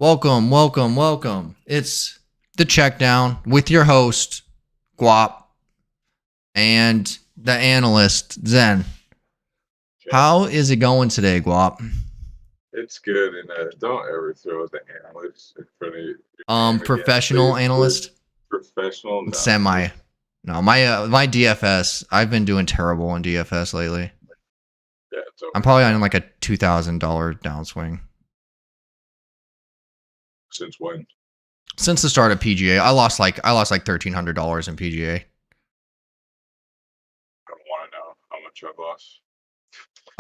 Welcome, welcome, welcome. It's the check down with your host, Guap, and the analyst, Zen. Okay. How is it going today, Guap? It's good, and don't ever throw the analyst in front of your name again, Professional please. We're analyst, professional. No, semi. just No, my DFS. I've been doing terrible in DFS lately. yeah, it's I'm over probably now. on like a $2,000 downswing Since when? since the start of PGA. I lost like $1,300 in PGA. I don't want to know how much I've lost.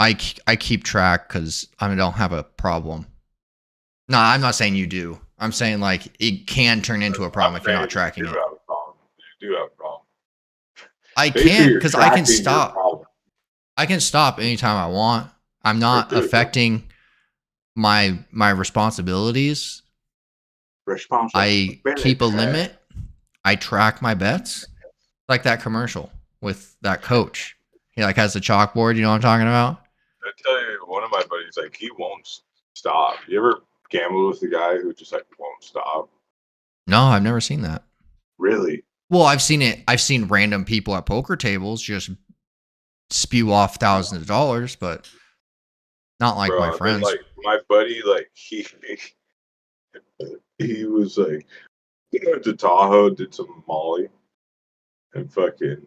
I keep track because I don't have a problem. No, I'm not saying you do. I'm saying like it can turn into a problem I'm if you're not saying tracking you do it. have a problem. You do have a problem. I Basically, can't you're because I can tracking your stop. problem. I can stop anytime I want. I'm Right not there, bro. affecting my responsibilities. I keep a Responsibility. limit. I track my bets. Like that commercial with that coach. He like has the chalkboard. You know what I'm talking about? I tell you, one of my buddies, like, he won't stop. You ever gamble with a guy who just like won't stop? No, I've never seen that. Really? Well, I've seen it. I've seen random people at poker tables just spew off thousands of dollars, but not like my Bro, and then friends. like my buddy, like he was like he went to Tahoe, did some Molly, and fucking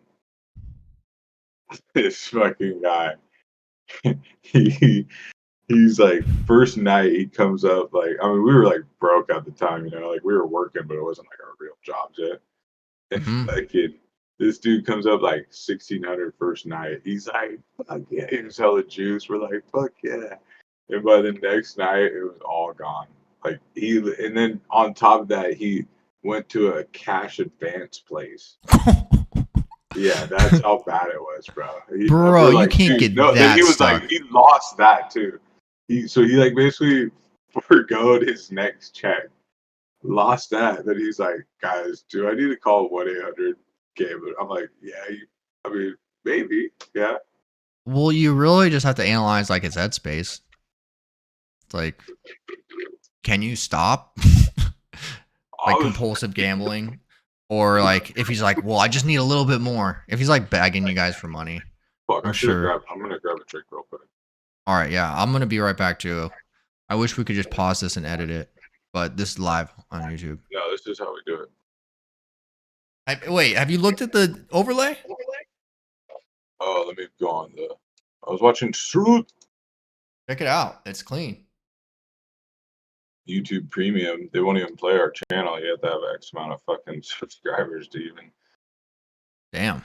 this fucking guy. he he's like first night he comes up like I mean we were like broke at the time, like we were working, but it wasn't like our real jobs yet. And Hmm. fucking this dude comes up like 1600 first night. He's like, fuck yeah, he was hella juice. We're like, fuck yeah. And by the next night, it was all gone. Like and then on top of that, he went to a cash advance place. Yeah, that's how bad it was, bro. Bro, We're you like, can't dude, get no. Then he that was like, stuck. he lost that too. So he like basically forgoed his next check, lost that. Then he's like, guys, do I need to call 1-800 Gambler? I'm like, yeah. I mean, maybe, yeah. Well, you really just have to analyze like its headspace. It's like, can you stop? I Like was compulsive gambling? Or like if he's like, well, I just need a little bit more. If he's like begging you guys for money, fuck. I'm sure. I'm gonna grab a drink real quick. All right, yeah, I'm gonna be right back too. I wish we could just pause this and edit it, but this is live on YouTube. No, this is how we do it. Wait, have you looked at the overlay? Oh, let me go on the. I was watching Truth Check it out. It's clean. YouTube Premium. They won't even play our channel. You have to have X amount of fucking subscribers to even. Damn.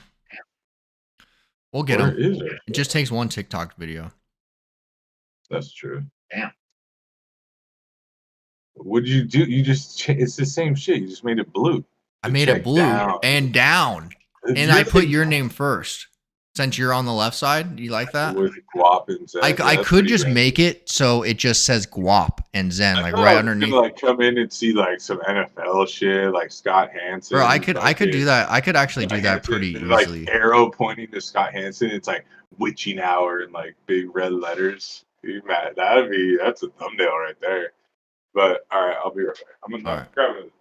We'll get Where them. is it? It just takes one TikTok video. That's true. Damn. What did you do? You just. It's the same shit. You just made it blue. I To made it check blue down. and down. And You're I put the your name first. Since you're on the left side, you like that? with guap and I, Zen. Yeah, I that's could pretty just good. make it so it just says Guap and Zen, I like thought I right was gonna underneath. like come in and see like some NFL shit, like Scott Bro, Hansen I and could do fucking that. I could actually Scott do that Hansen, pretty and, like easily. arrow pointing to Scott Hansen. It's like witching hour in like big red letters. You mad? That's a thumbnail right there. But all right, I'll be right back. I'm All gonna right. grab it.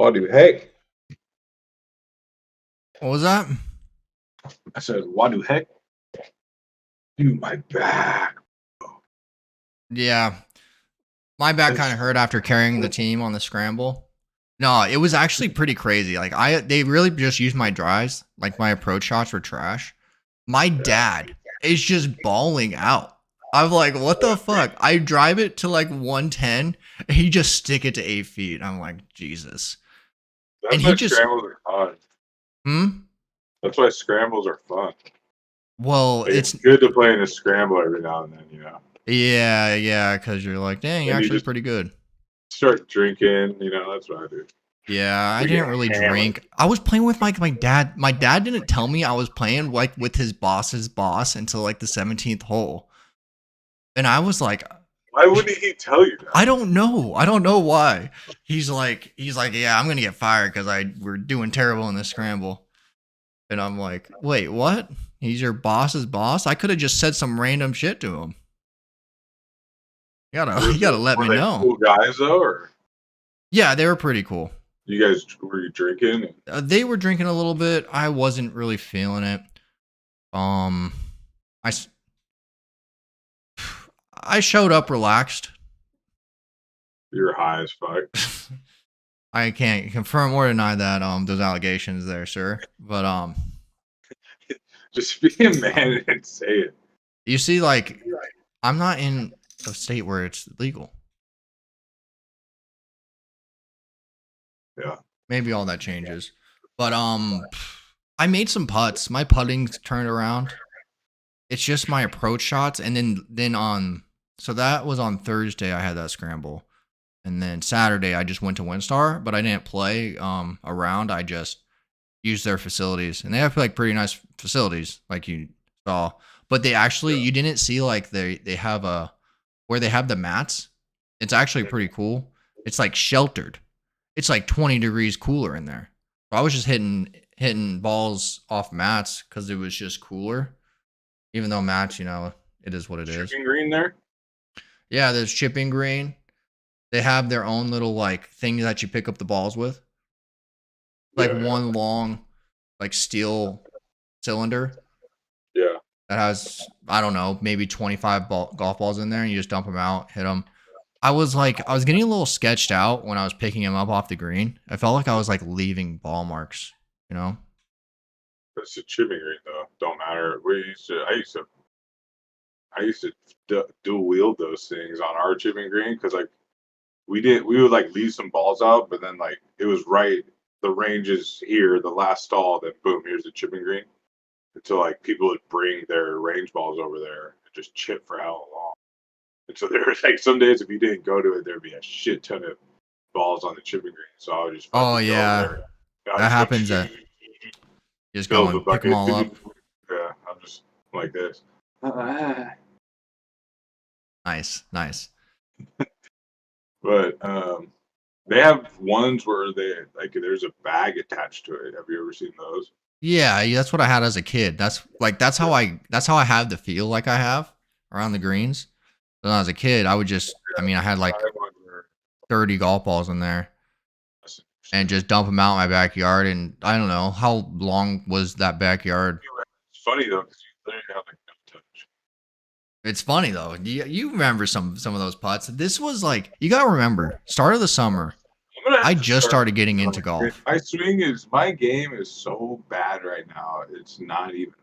What do heck? What was that? I said, what do heck? Dude, my back. Yeah, my back kind of hurt after carrying the team on the scramble. No, it was actually pretty crazy. Like they really just used my drives. Like my approach shots were trash. My dad is just balling out. I'm like, what the fuck? I drive it to like 110, and he just stick it to 8 feet. I'm like, Jesus. And That's he why just, scrambles are fun. hmm? That's why scrambles are fun. Well, Like, it's it's good to play in a scramble every now and then, you know. yeah, because you're like, dang, you're And you actually just pretty good. start drinking, you know. That's what I do. Yeah, I We get didn't really hammered. drink. I was playing with my dad. My dad didn't tell me I was playing like with his boss's boss until like the 17th hole. And I was like, Why wouldn't he tell you that? I don't know. I don't know why. He's like, yeah, I'm gonna get fired because we're doing terrible in this scramble. And I'm like, wait, what? He's your boss's boss? I could have just said some random shit to him. You gotta let Were me they know. cool guys though, or Yeah, they were pretty cool. you guys were you drinking? They were drinking a little bit. I wasn't really feeling it. Um, I s- I showed up relaxed. You're high as fuck. I can't confirm or deny that those allegations there, sir. But Just be a man and say it. you see, like I'm not in a state where it's legal. Yeah. Maybe all that changes. But I made some putts. My putting's turned around. It's just my approach shots, and then on so that was on Thursday. I had that scramble, and then Saturday I just went to WinStar, but I didn't play around. I just used their facilities, and they have like pretty nice facilities, like you saw. But they actually you didn't see like they have a where they have the mats. It's actually pretty cool. It's like sheltered. It's like 20 degrees cooler in there. So I was just hitting balls off mats because it was just cooler. Even though mats, it is what it is. Chipping green there? Yeah, there's chipping green. They have their own little like thing that you pick up the balls with. Like Yeah, one long like steel cylinder yeah. that has I don't know, maybe 25 golf balls in there and you just dump them out, hit them. I was getting a little sketched out when I was picking him up off the green. I felt like I was like leaving ball marks, you know? That's a chipping green though. Don't matter. I used to dual wield those things on our chipping green because like we would like leave some balls out, but then like it was right the range is here, the last stall, then boom, here's the chipping green. Until like people would bring their range balls over there and just chip for how long. And so there was like some days if you didn't go to it, there'd be a shit ton of balls on the chipping green. So I would just Oh fucking go over yeah, there. And I that just go happens. That you just fill go the and pick them bucket. all up. Yeah, I'm just like this. Nice, nice. But they have ones where they like there's a bag attached to it. Have you ever seen those? Yeah, that's what I had as a kid. That's how I have the feel like I have around the greens. When I was a kid, I had I like have one where 30 golf balls in there that's and interesting. just dump them out in my backyard. And I don't know how long was that backyard. It's funny though because you literally have like no touch. It's funny though. You remember some of those putts. This was like you gotta remember start of the summer. I'm gonna I have to just start. started getting into golf. My game is so bad right now. It's not even.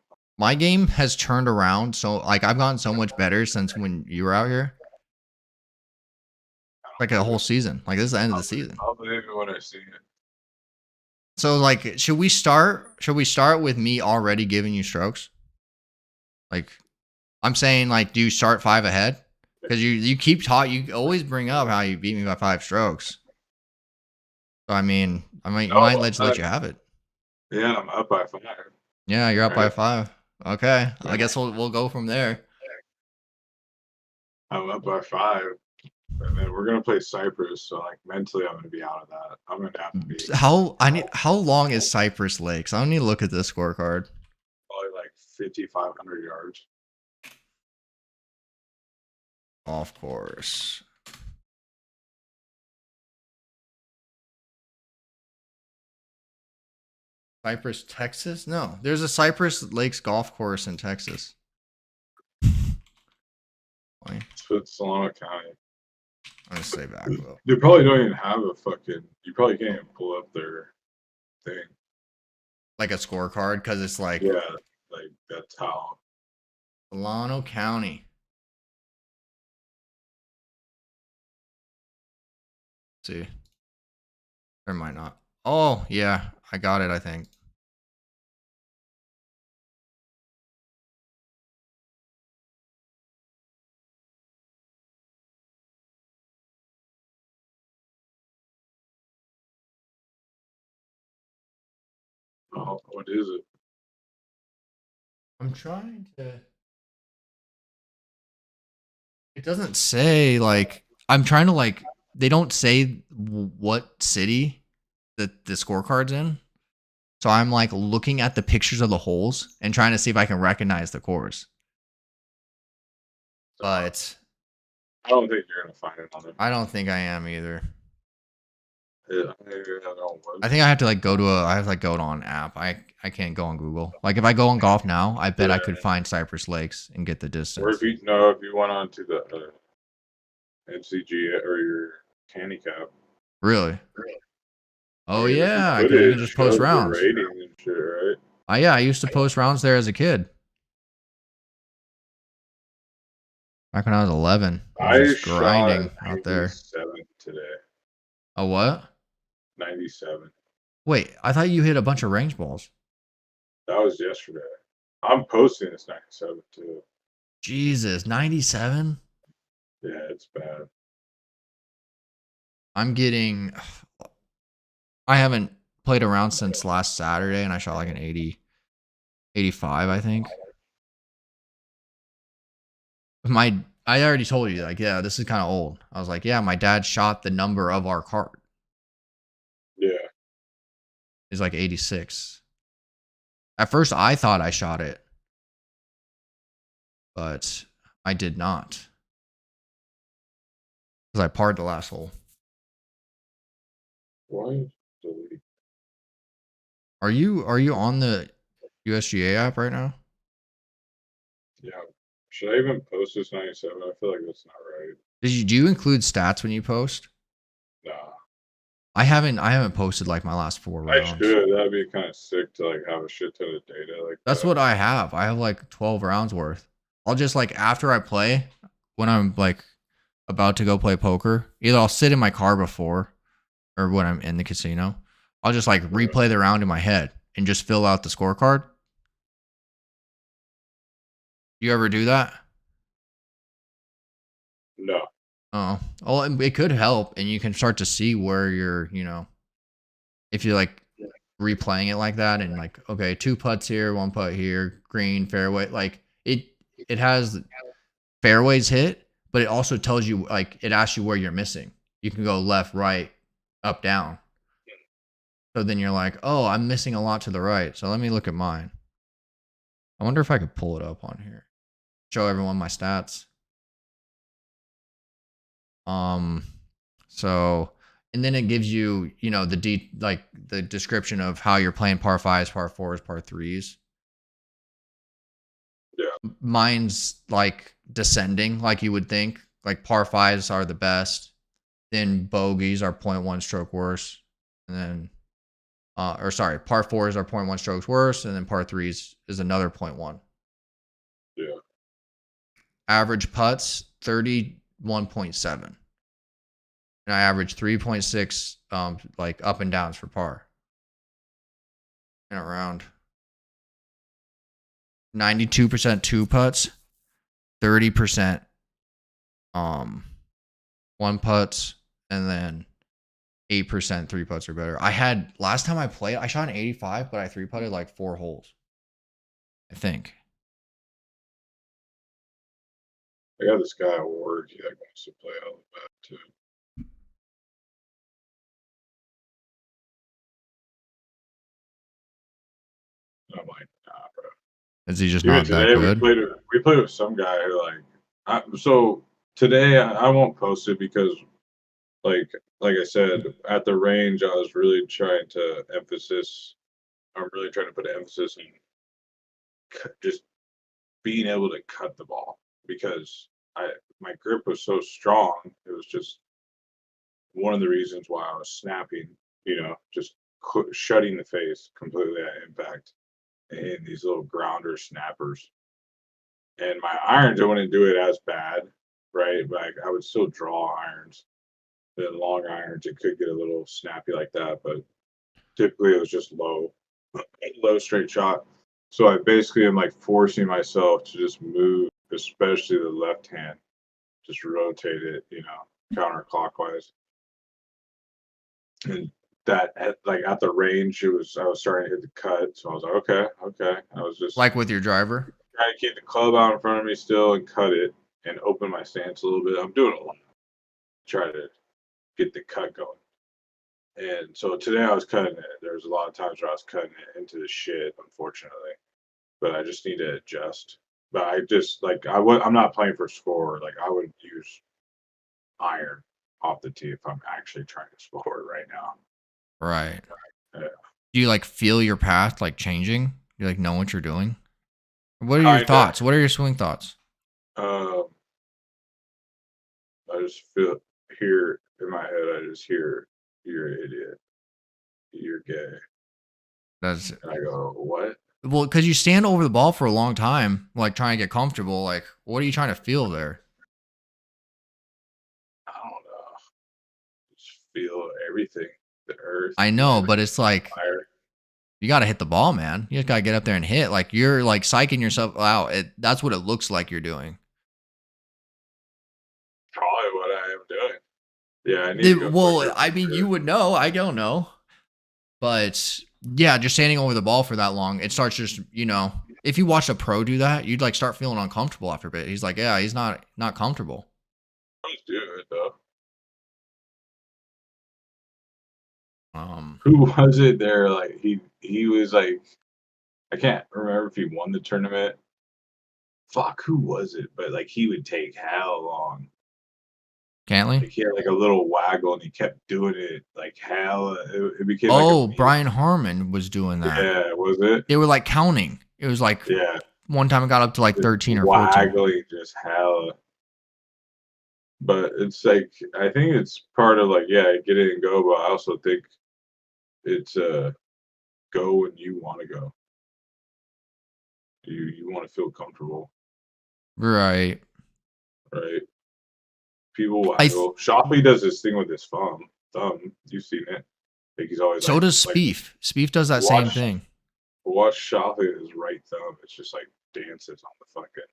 My game has turned around. So like I've gotten so much better since when you were out here. Like a whole season. Like this is the end of the season. I'll believe it when I see it. So like should we start with me already giving you strokes? Like I'm saying like do you start 5 ahead? Because you always bring up how you beat me by 5 strokes. So I No, might let you have it. yeah, I'm up by 5. Yeah, you're up by Right? 5. Okay. I Yeah, guess we'll go from there. I'm up by 5, and then we're gonna play Cyprus. So like mentally, I'm gonna be out of that. I'm gonna have to be How long is Cypress Lakes? I don't need to look at this scorecard. probably like 5,500 yards. Golf course. Cypress, Texas? No, there's a Cypress Lakes golf course in Texas. Funny. It's Solano County. I'm gonna say Backville. They probably don't even have a fucking. You probably can't even pull up their thing. Like a scorecard, because it's like Yeah, like that's how. Solano County. Let's see. Or might not. Oh, yeah. I got it, I think. Oh, what is it? I'm trying to. It doesn't say, like, I'm trying to, like, they don't say what city the scorecard's in. So I'm like looking at the pictures of the holes and trying to see if I can recognize the course. But I don't think you're gonna find it on it. I don't think I am either. Yeah, maybe I don't. I think I have to like go to I have to like go to an app. I can't go on Google. Like if I go on golf now, I bet I could find Cypress Lakes and get the distance. Or if you went on to the MCG or your handicap. Really? Oh I mean, yeah, I it can just post shows the rounds. rating and shit, right? Yeah, I used to post rounds there as a kid. Back when I was 11, I was just grinding out there. 97 today. A what? 97. Wait, I thought you hit a bunch of range balls. That was yesterday. I'm posting this 97 too. Jesus, 97? Yeah, it's bad. I'm getting. I haven't played around since last Saturday, and I shot like an 80, 85, I think. I already told you, like, yeah, this is kind of old. I was like, yeah, my dad shot the number of our card. Yeah. It's like 86. At first, I thought I shot it, but I did not. Because I parred the last hole. Why? Delete. Are you on the USGA app right now? Yeah. Should I even post this 97? I feel like that's not right. Do you include stats when you post? Nah. I haven't posted like my last 4 rounds. I should. That'd be kind of sick to like have a shit ton of data like That's what I have. I have like 12 rounds worth. I'll just like after I play, when I'm like about to go play poker, either I'll sit in my car before or when I'm in the casino, I'll just like replay the round in my head and just fill out the scorecard. You ever do that? No. Oh, well, it could help, and you can start to see where you're, if you're like replaying it like that, and like, okay, 2 putts here, 1 putt here, green, fairway. Like it has fairways hit, but it also tells you, like, it asks you where you're missing. You can go left, right, up, down. So then you're like, oh, I'm missing a lot to the right. So let me look at mine. I wonder if I could pull it up on here. Show everyone my stats. So, and then it gives you, the description of how you're playing par 5s, par 4s, par 3s. Yeah. Mine's like descending, like you would think. Like par 5s are the best. Then bogeys are 0.1 stroke worse. And then, par 4s are 0.1 strokes worse. And then par 3s is another 0.1. Yeah. Average putts, 31.7. And I average 3.6 like up and downs for par. And around 92% 2 putts, 30% 1 putts, and then 8% 3 putts or better. Last time I played, I shot an 85, but I 3 putted like 4 holes. I think. I got this guy at work. He wants to play all of that too. I'm like, nah, bro. Is he just not that good? We played with some guy who so today I won't post it because like I said, at the range I was really trying to emphasize I'm really trying to put an emphasis on just being able to cut the ball because I my grip was so strong. It was just one of the reasons why I was snapping. Just shutting the face completely at impact and these little grounder snappers. And my irons, I wouldn't do it as bad, right? But I would still draw irons. The long irons, it could get a little snappy like that, but typically it was just low straight shot. So I basically am like forcing myself to just move, especially the left hand, just rotate it, counterclockwise. And that at the range, I was starting to hit the cut. So I was like, okay. I was just Like with your driver? trying to keep the club out in front of me still and cut it and open my stance a little bit. I'm doing a lot. Try to get the cut going. And so today I was cutting it. There was a lot of times where I was cutting it into the shit, unfortunately. But I just need to adjust. But I just I'm not playing for score. Like I would use iron off the tee if I'm actually trying to score right now. Right. Yeah. Do you like feel your path like changing? You like know what you're doing? What are your Kinda. thoughts? What are your swing thoughts? I just feel here in my head. I just hear you're an idiot. You're gay. That's And I go, what? well, because you stand over the ball for a long time, like trying to get comfortable. Like, what are you trying to feel there? I don't know. Just feel everything. The earth, I know, but it's like fire. you got to hit the ball, man. You just got to get up there and hit. Like you're like psyching yourself out. That's what it looks like you're doing. Probably what I am doing. Yeah, I need to go Well, quicker I for mean, sure. you would know. I don't know. But yeah, just standing over the ball for that long, it starts just, if you watch a pro do that, you'd like start feeling uncomfortable after a bit. He's like, yeah, he's not comfortable. Let's do it though. Um, Who was it there? Like he was like I can't remember if he won the tournament. Fuck, who was it? But like he would take how long? Cantley? Like he had like a little waggle and he kept doing it like hell. It became like a Oh, meme. Brian Harmon was doing that. Yeah, was it? They were like counting. It was like Yeah, one time it got up to like just 13 or 14. waggling just hella. But it's like I think it's part of like get it and go. But I also think it's go when you want to go. You want to feel comfortable, Right. right? People I th- waggle. Shoffley does this thing with his thumb. You've seen it. Like he's always so like does like Spieth. Spieth does that same watch thing. watch Shoffley with his right thumb. It's just like dances on the fucking.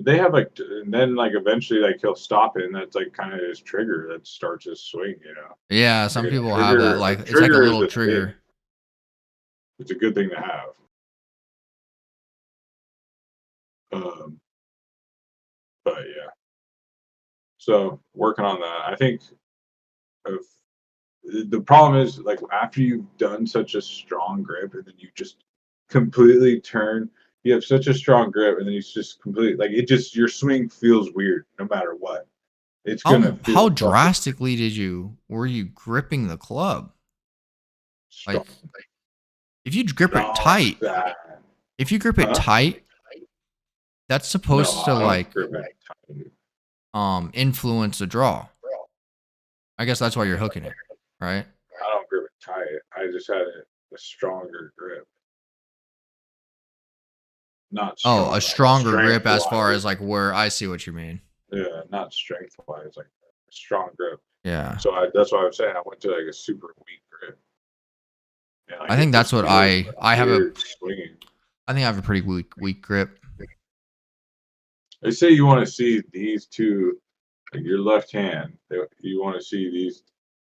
They have like and then like eventually like he'll stop it and that's like kind of his trigger that starts his swing. Yeah, Like some a people have that. trigger. A Like it's like a trigger is little a thing. trigger. It's a good thing to have. Um, but yeah. So working on that. I think if the problem is like after you've done such a strong grip and then you just completely turn, you have such a strong grip and then you just completely like it just your swing feels weird no matter what. It's gonna How feel fucking drastically were you gripping the club? strong. Like if you grip it Not tight, that. if you grip it Huh? tight, that's No, supposed to I don't like grip it tight. influence the draw. I guess that's why you're hooking it, right? I don't grip it tight. I just had a stronger grip. Not Oh, strong, a stronger grip strength as far wise. as like where I see what you mean. Yeah, not strength wise, like a strong grip. Yeah. So that's why I'm saying I went to like a super weak grip. And like I it think that's just what feels I have weird swinging. I think I have a pretty weak grip. They say you want to see these two, like your left hand. You want to see these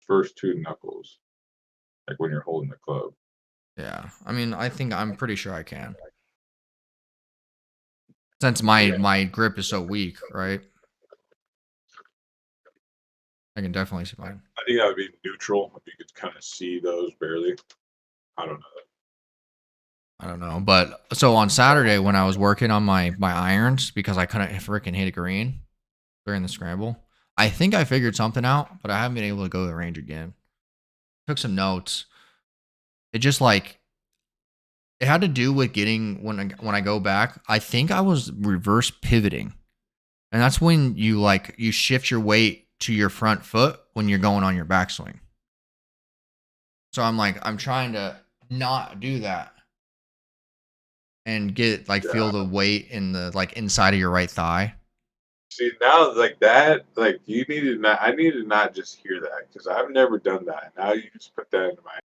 first two knuckles, like when you're holding the club. Yeah. I mean, I think I'm pretty sure I can. Since Yeah. my grip is so weak, right? I can definitely see mine. I think that would be neutral if you could kind of see those barely. I don't know. I don't know, but so on Saturday when I was working on my irons because I couldn't freaking hit a green during the scramble, I think I figured something out, but I haven't been able to go to the range again. Took some notes. It just like it had to do with getting when I go back. I think I was reverse pivoting, and that's when you shift your weight to your front foot when you're going on your backswing. So I'm trying to not do that and get feel the weight in the inside of your right thigh. See now, like that, like you need to not. I need to not just hear that because I've never done that. Now you just put that into my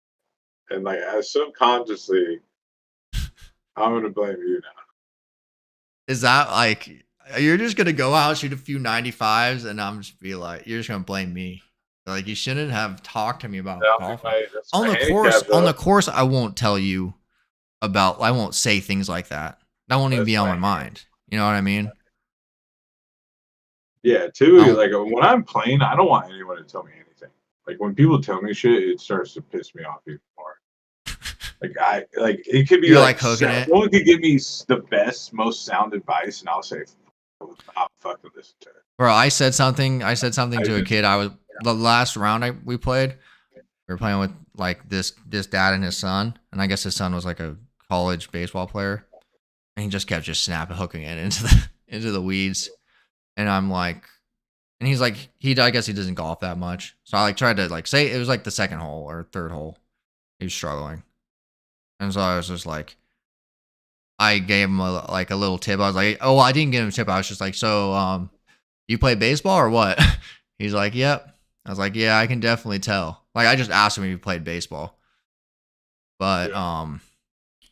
and like I subconsciously, I'm gonna blame you now. Is that you're just gonna go out shoot a few 95s and I'm just be like you're just gonna blame me? Like you shouldn't have talked to me about golfing. That's On my the course, handicap, on though. the course, I won't tell you about. I won't say things like that. That won't even That's be on my my mind. You know what I mean? Yeah, I too. don't. Like when I'm playing, I don't want anyone to tell me anything. Like when people tell me shit, it starts to piss me off even more. Like it could be You're like hooking it, someone could give me the best, most sound advice, and I'll say, "I will not fucking listen to it." bro. I said something I to a just kid. I was the last round we played. We were playing with this dad and his son, and I guess his son was like a college baseball player, and he just kept just snapping hooking it into the into the weeds, and I'm like, and he's like, I guess he doesn't golf that much, so I tried to say it was like the second hole or third hole, he was struggling, and so I was just like, I gave him a little tip. I was like, oh, well, I didn't give him a tip. I was just like, so you play baseball or what? He's like, yep. I was like, yeah, I can definitely tell. Like I just asked him if he played baseball. But yeah, I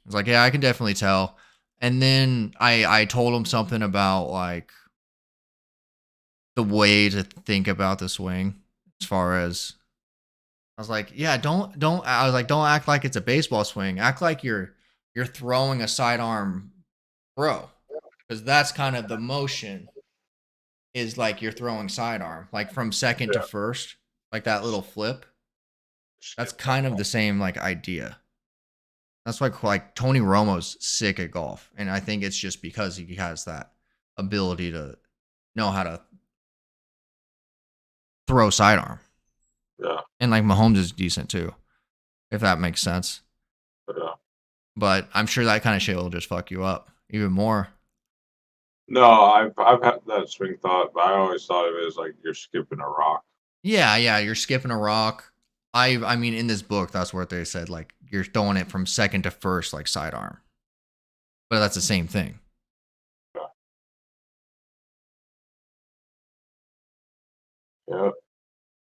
was like, yeah, I can definitely tell. And then I told him something about the way to think about the swing as far as I was like, yeah, don't I was like, don't act like it's a baseball swing. Act like you're throwing a sidearm throw. Because that's kind of the motion is like you're throwing sidearm, like from second to yeah. first, like that little flip. That's Skip that kind of ball. the same idea. That's why Tony Romo's sick at golf, and I think it's just because he has that ability to know how to throw sidearm, Yeah, and Mahomes is decent too, if that makes sense. yeah. But I'm sure that kind of shit will just fuck you up even more. No, I've had that swing thought, but I always thought of it as like you're skipping a rock. Yeah, yeah, you're skipping a rock. I mean, in this book, that's what they said. Like you're throwing it from second to first, like sidearm, but that's the same thing. Yeah, yeah.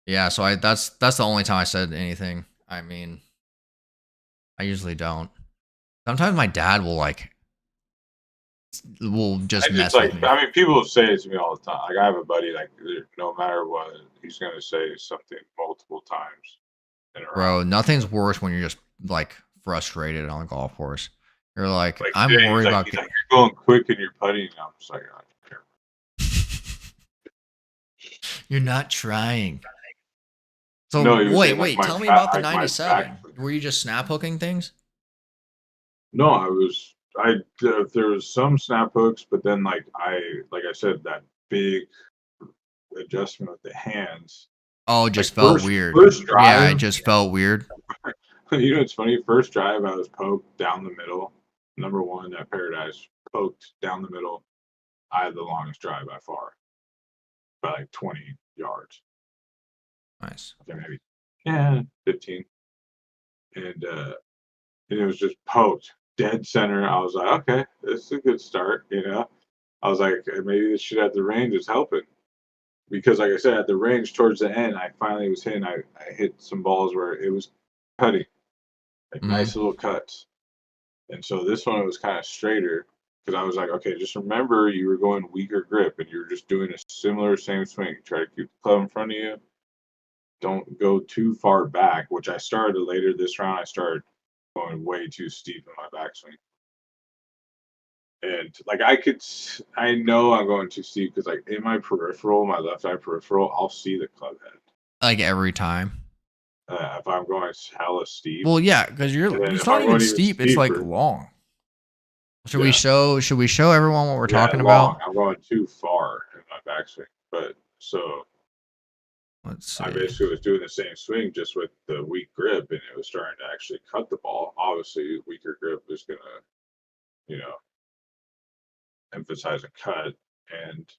Yeah, so that's the only time I said anything. I mean, I usually don't. Sometimes my dad will I just just mess with like. me. I mean, people say it to me all the time. Like I have a buddy, like no matter what, he's gonna say something multiple times in a round. Bro, nothing's worse when you're just frustrated on a golf course. You're like, Like I'm today, worried about he's like, you're going quick and you're putting. And I'm just like, I don't care. you're not trying. So No, he was saying like wait, tell me about the 97. Were you just snap hooking things? No, there was some snap hooks, but then like I said, that big adjustment with the hands. Oh, it Like just felt weird. first Yeah, it drive, just felt weird. you know, it's funny. First drive, I was poked down the middle. Number one at Paradise, poked down the middle. I had the longest drive by far, by like 20 yards. Nice. Okay, maybe 15. And it was just poked dead center. I was like, okay, this is a good start. I was like, maybe this shit at the range is helping because, like I said, at the range towards the end, I finally was hitting. I hit some balls where it was cutting, like Hmm. nice little cuts. And so this one was kind of straighter because I was like, okay, just remember you were going weaker grip and you were just doing a similar same swing. Try to keep the club in front of you. Don't go too far back, which I started later this round. I started going way too steep in my backswing. And like I know I'm going too steep because like in my peripheral, my left eye peripheral, I'll see the club head Like every time. if I'm going hella steep. Well, yeah, because And then it's if not I'm even going even steep, it's steeper, long. yeah, Should we show everyone what we're yeah, talking long. about? I'm going too far in my backswing. But so Let's see. I basically was doing the same swing just with the weak grip, and it was starting to actually cut the ball. Obviously, weaker grip is gonna, you know, emphasize a cut, and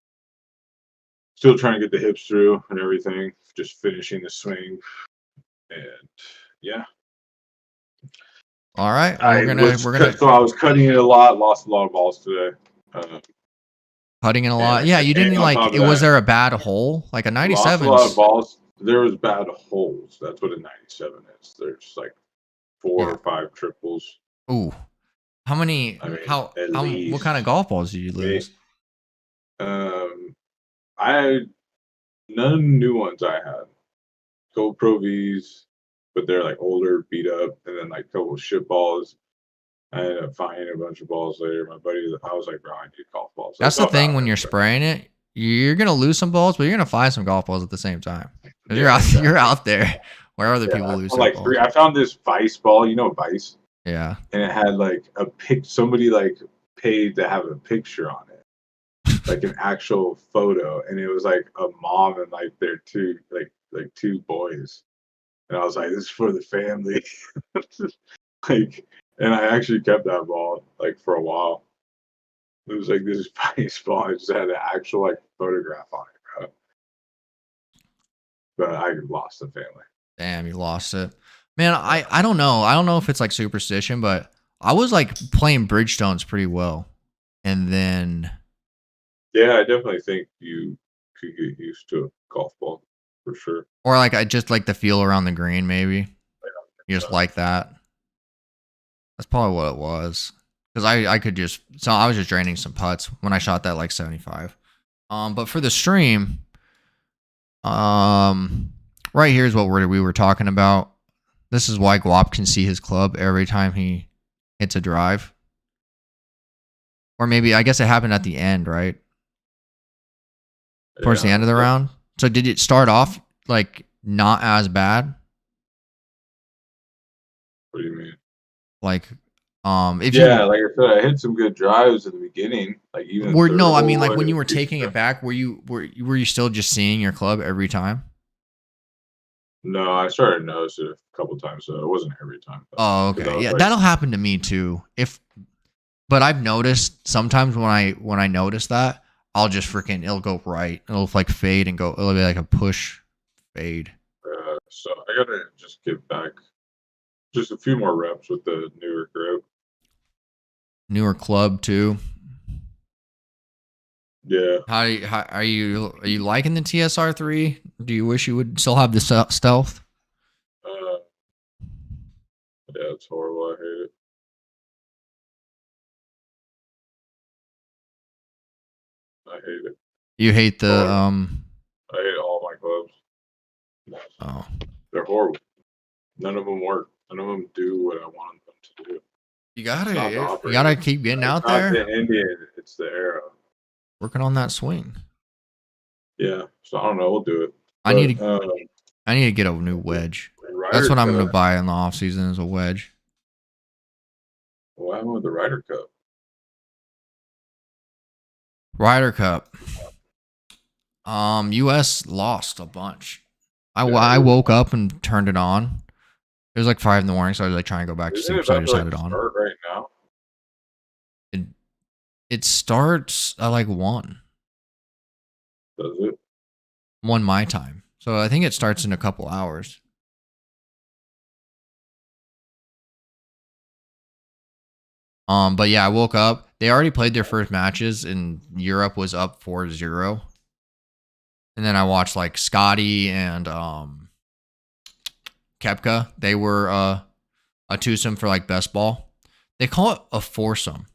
still trying to get the hips through and everything. Just finishing the swing, and yeah. All right, So I was cutting it a lot, lost a lot of balls today. Cutting in a lot. And- Yeah, you didn't and on like. top of Was that, there a bad hole? Like a lost 97? a lot of balls. There was bad holes. That's what a 97 is. There's like 4 Yeah. or 5 triples. Ooh, how many? I mean, how? at What least. kind of golf balls did you lose? I had none new ones. I had GoPro V's, but they're like older, beat up, and then like a couple of shit balls. I ended up finding a bunch of balls later. My buddy, I was like, bro, I need golf balls. That's the thing when you're spraying it. You're gonna lose some balls, but you're gonna find some golf balls at the same time. Yeah, You're out there where other people lose their like balls. 3. I found this Vice ball, Vice, Yeah. and it had like a pic. Somebody like paid to have a picture on it, like an actual photo, and it was like a mom and like their two two boys, and I was like, this is for the family, like. And I actually kept that ball like for a while. It was like this Vice ball. I just had an actual like photograph on it, bro. But I lost the family. Damn, you lost it. Man, I don't know. I don't know if it's like superstition, but I was like playing Bridgestones pretty well. And then Yeah, I definitely think you could get used to a golf ball for sure. or like I just like the feel around the green, maybe. You just like that. That's probably what it was. Because I could just so I was just draining some putts when I shot that like 75. But for the stream, right here is what we were talking about. This is why Guap can see his club every time he hits a drive. Or maybe I guess it happened at the end, right? Towards the end of the round. So did it start off like not as bad? What do you mean? Like, like I said, I hit some good drives in the beginning. Like even no, I mean like when you were taking it back, were you still just seeing your club every time? No, I started to notice it a couple times, so it wasn't every time. Oh, okay. Yeah, that'll happen to me too. But I've noticed sometimes when I notice that, I'll just it'll go right. It'll like fade and go. It'll be like a push fade. So I gotta just get back just a few more reps with the newer grip. Newer club too. Yeah. How are you liking the TSR 3? Do you wish you would still have the stealth? Yeah, it's horrible. I hate it. I hate it. You hate the I hate all my clubs. Oh. They're horrible. None of them work. None of them do what I want them to do. You gotta keep getting out there. It's not the Indian, it's the arrow. Working on that swing. Yeah, so I don't know. We'll do it. I need to get a new wedge. That's what I'm gonna buy in the off season is a wedge. What happened with the Ryder Cup? Ryder Cup. US lost a bunch. I woke up and turned it on. It was like 5 a.m, so I was like trying to go back to sleep, so I just had it on. Right now. It starts at like 1. Does it? 1 my time. So I think it starts in a couple hours. But yeah, I woke up. They already played their first matches and Europe was up 4-0. And then I watched like Scotty and Koepka. They were a twosome for like best ball. They call it a foursome,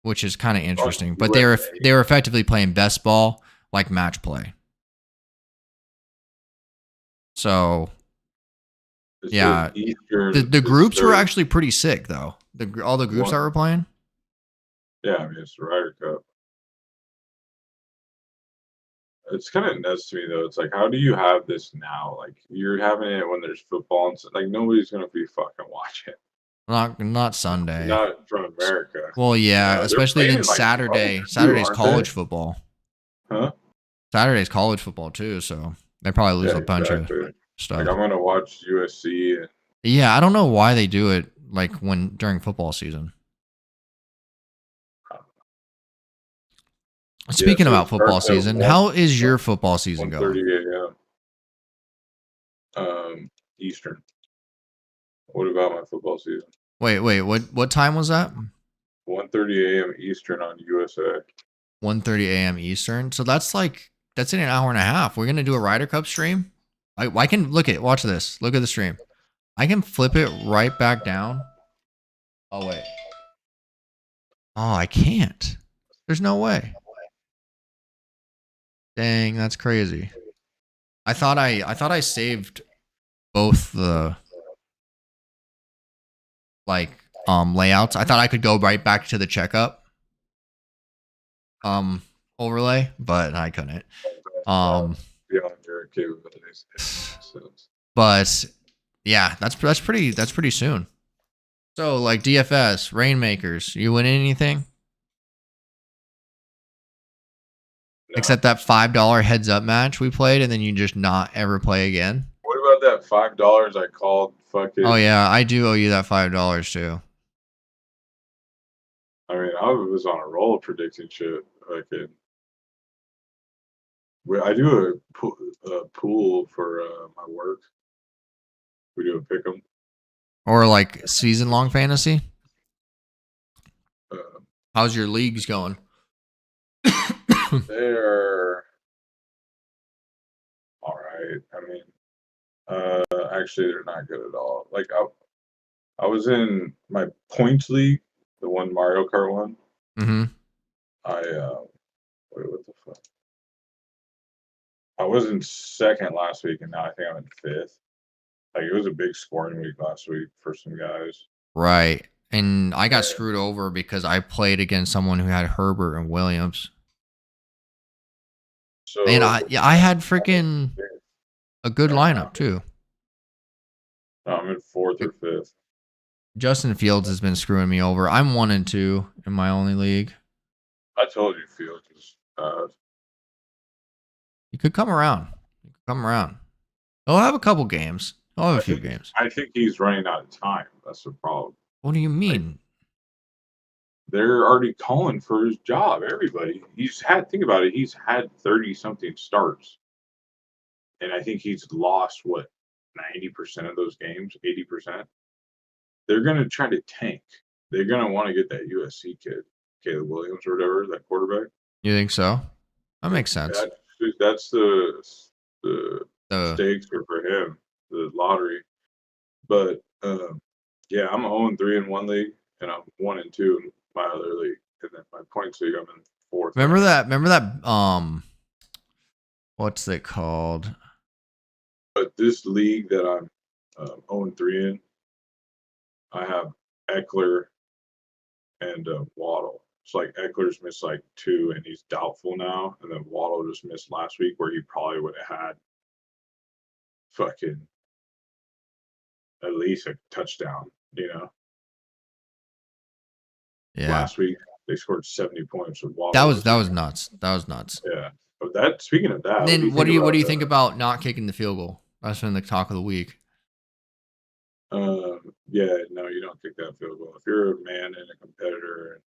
which is kind of interesting. But they were effectively playing best ball like match play. So yeah, the groups were actually pretty sick though. All the groups that were playing. Yeah, I mean it's the Ryder Cup. It's kind of nuts to me though. It's like, how do you have this now? Like you're having it when there's football and like nobody's gonna be fucking watching. Not Sunday. Not from America. Well, yeah, especially in Saturday. Saturday's college football. Huh? Saturday's college football too. So They probably lose Yeah, a bunch exactly. of Like stuff. I'm gonna watch USC and Yeah, I don't know why they do it like during football season. yeah, Speaking so it about football starts at season, how is your football season 1:30 going? a.m. Eastern. What about my football season? Wait, what time was that? 1:30 a.m. Eastern on USA. 1:30 a.m. Eastern. So that's in an hour and a half. We're gonna do a Ryder Cup stream. I can watch this. Look at the stream. I can flip it right back down. Oh wait. Oh, I can't. There's no way. Dang, that's crazy. I thought I saved both the layouts. I thought I could go right back to the checkup overlay, but I couldn't. Beyond your capabilities. But yeah, that's pretty soon. So like DFS, Rainmakers, you win anything? No. Except that $5 heads up match we played, and then you just not ever play again. What about that $5 I called fucking? Oh yeah, I do owe you that $5 too. I mean, I was on a roll predicting shit. Fucking. I do a pool for my work. We do a pick 'em. Or like season long fantasy. Uh, How's your leagues going? They're all right. I mean, actually, they're not good at all. Like I was in my points league, the one Mario Kart one. Mm-hmm. Wait, what the fuck? I was in second last week, and now I think I'm in fifth. Like it was a big scoring week last week for some guys. Right. And I got screwed over because I played against someone who had Herbert and Williams. So And I had freaking a good lineup too. I'm in fourth or fifth. Justin Fields has been screwing me over. I'm 1-2 in my only league. I told you Fields was He could come around. He'll have a couple games. He'll have a few games. I think he's running out of time. That's the problem. What do you mean? They're already calling for his job. Everybody. Think about it. He's had 30-something starts. And I think he's lost, 90% of those games? 80%? They're going to try to tank. They're going to want to get that USC kid, Caleb Williams or whatever, that quarterback. You think so? That makes sense. That's the stakes are for him, the lottery. But yeah, I'm 0-3 in one league, and I'm 1-2 in my other league, and then my points league I'm in fourth. Remember that what's it called? But this league that I'm 0-3 in, I have Eckler and Waddle. It's like Eckler's missed like 2, and he's doubtful now, and then Waddle just missed last week, where he probably would have had fucking at least a touchdown, Yeah. Last week they scored 70 points with Waddle. That was nuts. Yeah. But speaking of that, And then what do you think about not kicking the field goal? That's been the talk of the week. Yeah, no, you don't kick that field goal. If you're a man and a competitor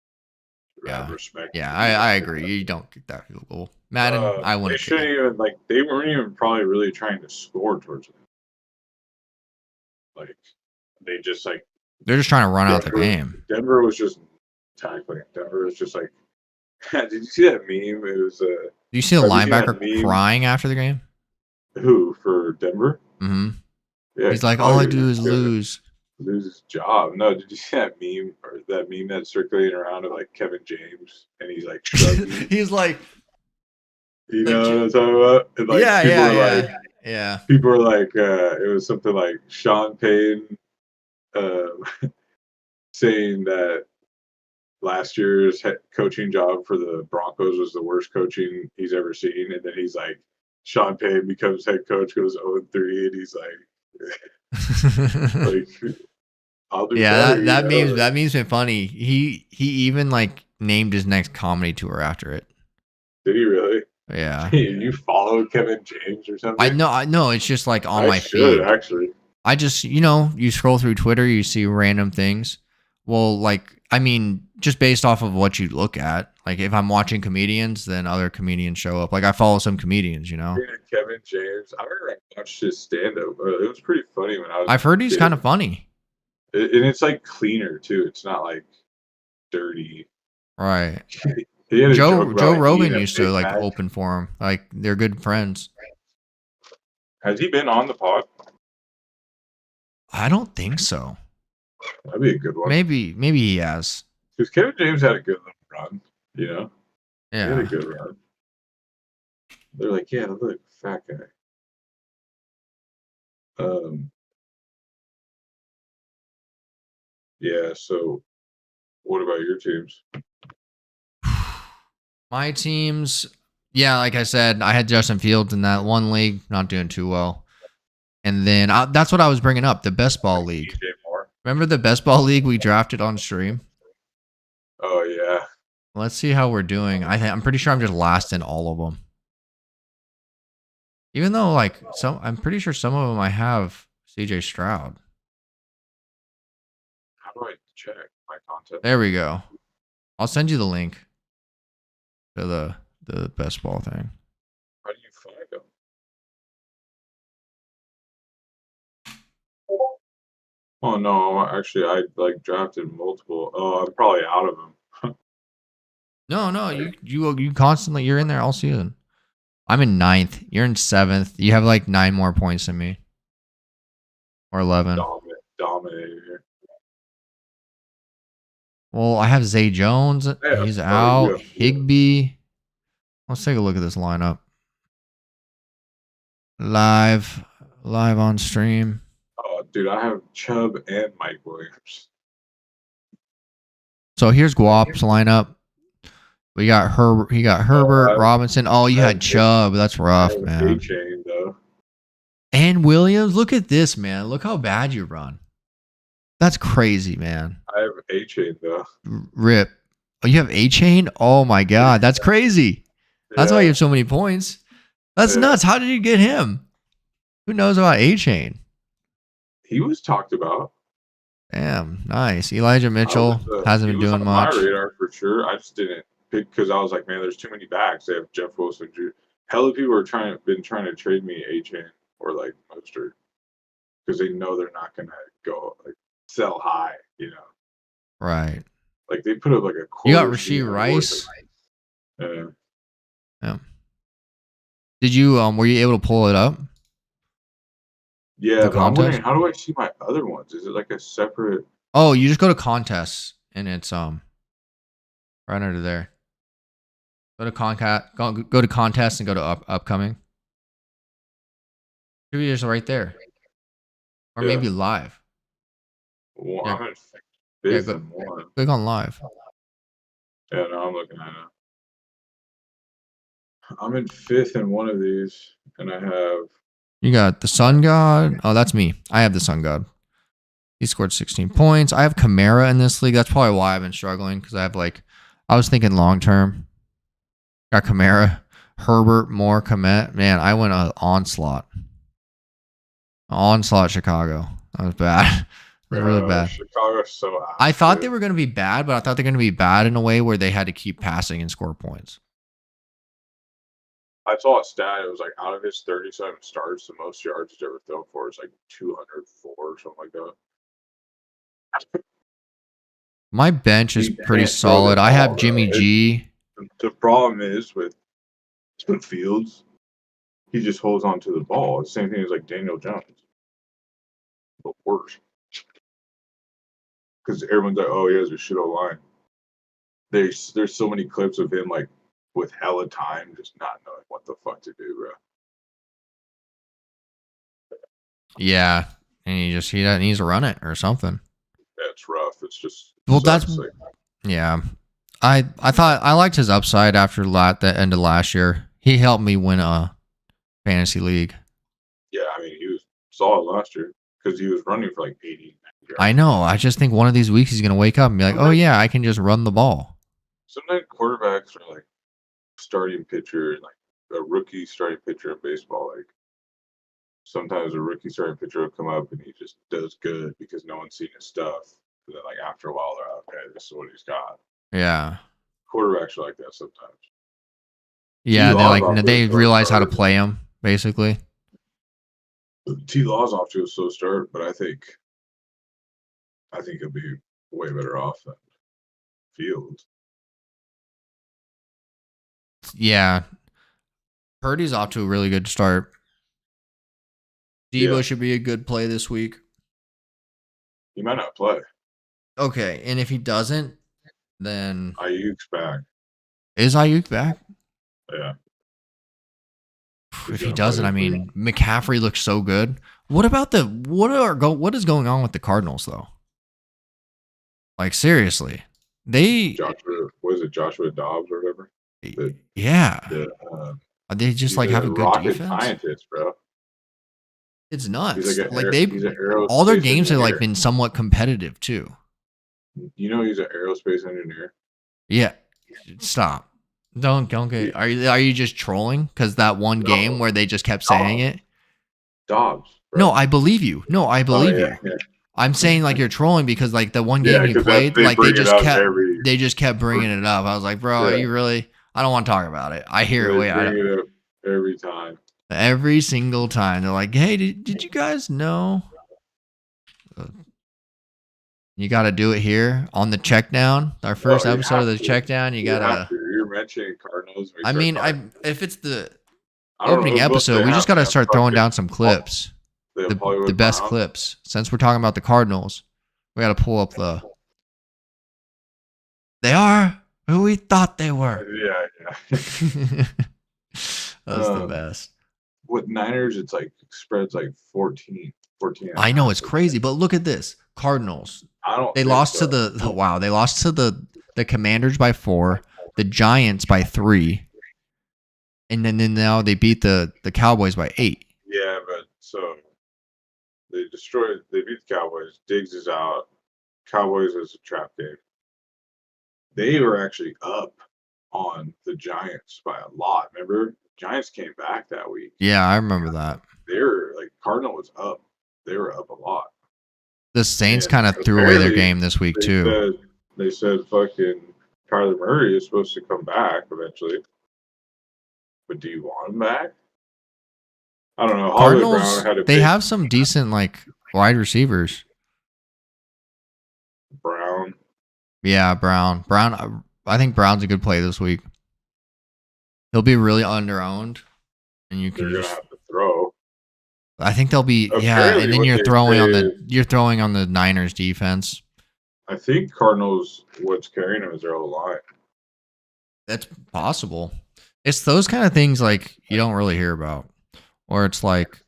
and have respect. Yeah, I agree. You don't kick that field goal. Madden, I wouldn't. They shouldn't even they weren't even probably really trying to score towards it. Like they just they're just trying to run out the game. Denver was just tackling. Denver was just like, did you see that meme? It was Did you see the linebacker crying after the game? Who, for Denver? Mm-hmm. Yeah, he's like, all I do is lose his job. No, did you see that meme that's circulating around of like Kevin James, and he's like shrugging. He's like, you know what I'm talking about? And like, yeah. People are like, it was something like Sean Payton saying that last year's head coaching job for the Broncos was the worst coaching he's ever seen, and then he's like, Sean Payton becomes head coach, goes 0-3, and he's like, I'll do better, that meme's been funny. He even like named his next comedy tour after it. Did he really? Yeah. You follow Kevin James or something? I know. It's just like on I my should feed. actually. I just, you scroll through Twitter, you see random things. Well, like, I mean, just based off of what you look at. Like, if I'm watching comedians, then other comedians show up. Like, I follow some comedians, Kevin James. I remember I watched his stand up. It was pretty funny when I was I've a heard he's kid. kind of funny. And it's like cleaner too. It's not like dirty. Right. He had a Joe joke about, like, Rogan eating a used to Big like Mac. open for him. Like, they're good friends. Has he been on the pod? I don't think so. That'd be a good one. Maybe he has. Because Kevin James had a good little run, you know? He had a Yeah. good run. They're like, yeah, look, fat guy. Yeah, so what about your teams? My teams, yeah, like I said, I had Justin Fields in that one league, not doing too well. And then that's what I was bringing up, the best ball league. DJ Moore. Remember the best ball league we drafted on stream? Oh, yeah. Let's see how we're doing. I'm pretty sure I'm just last in all of them. Even though, like, I'm pretty sure some of them I have CJ Stroud. How do I check my content? There we go. I'll send you the link to the best ball thing. How do you find them? Oh no, actually, I like drafted multiple. Oh, I'm probably out of them. No, you constantly, you're in there all season. I'm in 9th. You're in 7th. You have like 9 more points than me, or 11. Dominator here. Well, I have Zay Jones. Yeah, He's oh, out. yeah. Higbee. Let's take a look at this lineup. Live on stream. Oh, dude, I have Chubb and Mike Williams. So here's Guap's lineup. We got Herbert. He got Herbert, Robinson. Oh, you had Chubb. That's rough, man. A-Chain, though. And Williams. Look at this, man. Look how bad you run. That's crazy, man. I have A-Chain, though. Rip. Oh, you have A-Chain? Oh my God, that's crazy. That's why you have so many points. That's nuts. How did you get him? Who knows about A-Chain? He was talked about. Damn, nice. Elijah Mitchell hasn't been doing much. On my radar for sure. I just didn't pick because I was like, man, there's too many backs. They have Jeff Wilson, Drew. Hella people are been trying to trade me A-Chain or like Mostert because they know they're not gonna go like sell high, you know. Right. Like they put up like a quarter. You got Rashee Rice. Yeah. Did you were you able to pull it up? Yeah, but I'm wondering, how do I see my other ones? Is it like a separate? Oh, you just go to contests and it's right under there. Go to go to contests and go to upcoming. Should be just right there, or maybe live. Well, yeah. I'm in fifth and one. Click on live. Yeah, no, I'm looking at it. I'm in 5th in one of these, and I have. You got the Sun God. Oh, that's me. I have the Sun God. He scored 16 points. I have Kamara in this league. That's probably why I've been struggling because I have I was thinking long term. Got Kamara, Herbert, Moore, Komet. Man, I went onslaught. Onslaught Chicago. That was bad. That was really bad. Chicago's so out. I thought they were going to be bad, but I thought they were going to be bad in a way where they had to keep passing and score points. I saw a stat. It was like out of his 37 starts, the most yards he's ever thrown for is like 204 or something like that. My bench is pretty solid. I have Jimmy G. The problem is with Fields, he just holds on to the ball. It's the same thing as like Daniel Jones, but worse. Because everyone's like, "Oh, he has a shit line." There's so many clips of him like with hella time, just not knowing what the fuck to do, bro. Yeah, and he needs to run it or something. Yeah, it's rough. It's just yeah. I thought I liked his upside after the end of last year. He helped me win a fantasy league. Yeah, I mean he was solid last year because he was running for like 80. I know. I just think one of these weeks he's gonna wake up and be like, "Oh yeah, I can just run the ball." Sometimes quarterbacks are like starting pitcher and like a rookie starting pitcher in baseball. Like sometimes a rookie starting pitcher will come up and he just does good because no one's seen his stuff. And then like after a while, they're like, okay, this is what he's got. Yeah. Quarterbacks are like that sometimes. Yeah, T-Law's they off to a they slow realize how to start. play him basically. T-Law's off to a slow start, but I think he'll be way better off than Fields. Yeah. Purdy's off to a really good start. Debo Yeah. should be a good play this week. He might not play. Okay, and if he doesn't, then Ayuk's back. is Ayuk back? Yeah. If he gonna doesn't, play I this mean, McCaffrey looks so good. What about what is going on with the Cardinals though? Like seriously, they Joshua Dobbs or whatever? yeah, The, they just he's like have a good rocket defense. scientist, bro. It's nuts. He's Like he's an all their aerospace games have like engineer. been somewhat competitive too. You know he's an aerospace engineer. Yeah, stop. Don't get. Are you just trolling? Because that one game where they just kept saying it. Dobbs. Bro. No, I believe you. No, I believe you. Yeah. I'm saying like you're trolling because like the one game he 'cause played, like bring it up every- they just kept bringing it up. I was like, bro, are you really? I don't want to talk about it. I hear it. They Wait, bring it up every time. every single time they're like, hey, did you guys know? You got to do it here on the check down. Our first episode of the check down. You got to. You're mentioning Cardinals. I mean, if it's the I don't opening know, episode, we just got to start throwing down some clips. The Hollywood best Browns. clips. Since we're talking about the Cardinals, we got to pull up the. They are who we thought they were. Yeah. That's the best. With Niners, it's like spreads like 14. I know it's crazy, but look at this. Cardinals. They lost to the wow. They lost to the Commanders by 4, the Giants by 3, and then now they beat the Cowboys by 8. Yeah, but so they beat the Cowboys. Diggs is out. Cowboys is a trap game. They were actually up on the Giants by a lot. Remember, Giants came back that week. Yeah, I remember that. They were like Cardinal was up. They were up a lot. The Saints kind of threw away their game this week too. They said fucking Kyler Murray is supposed to come back eventually. But do you want him back? I don't know. Cardinals, they have some decent like wide receivers. Brown. Yeah, Brown. I think Brown's a good play this week. He'll be really under-owned, and you can They're gonna have to throw. I think they'll be and then you're throwing on the Niners defense. I think Cardinals. What's carrying them is their whole line. That's possible. It's those kind of things like you don't really hear about, or it's like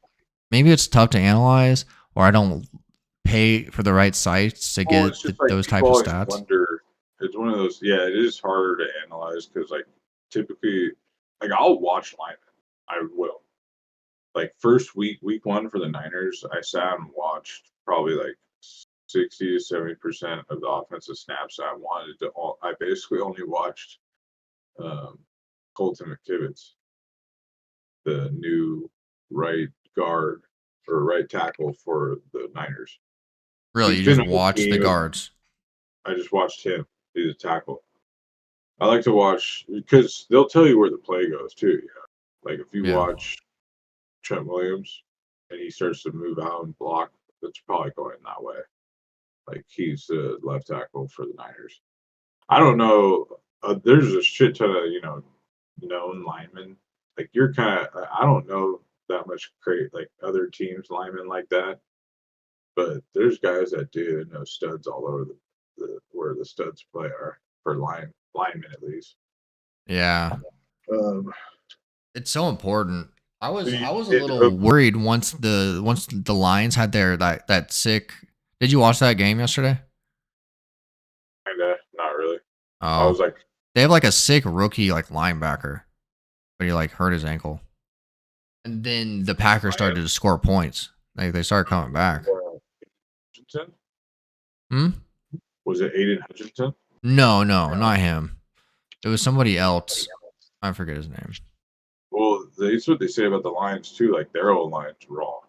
maybe it's tough to analyze, or I don't pay for the right sites to get those type of stats. It's one of those. Yeah, it is harder to analyze because like typically, like I'll watch linemen. I will. Like first week 1 for the Niners, I sat and watched probably like 60 to 70% of the offensive snaps. I basically only watched Colton McKivitz, the new right guard or right tackle for the Niners. Really, you just watch the guards? I just watched him. He's a tackle. I like to watch because they'll tell you where the play goes too. Yeah, like if you watch Trent Williams and he starts to move out and block, that's probably going that way. Like he's the left tackle for the Niners. I don't know. There's a shit ton of known linemen. Like you're kind of. I don't know that much like other teams linemen like that, but there's guys that do know studs all over where the studs play are for linemen at least. Yeah. It's so important. I was a little worried once the Lions had their that sick. Did you watch that game yesterday? Kinda, not really. Oh, I was like, they have like a sick rookie like linebacker, but he like hurt his ankle, and then the Packers started to score points. They started coming back. Hutchinson? Hmm. Was it Aiden Hutchinson? No, not him. It was somebody else. I forget his name. Well, that's what they say about the Lions too. Like their old line's raw.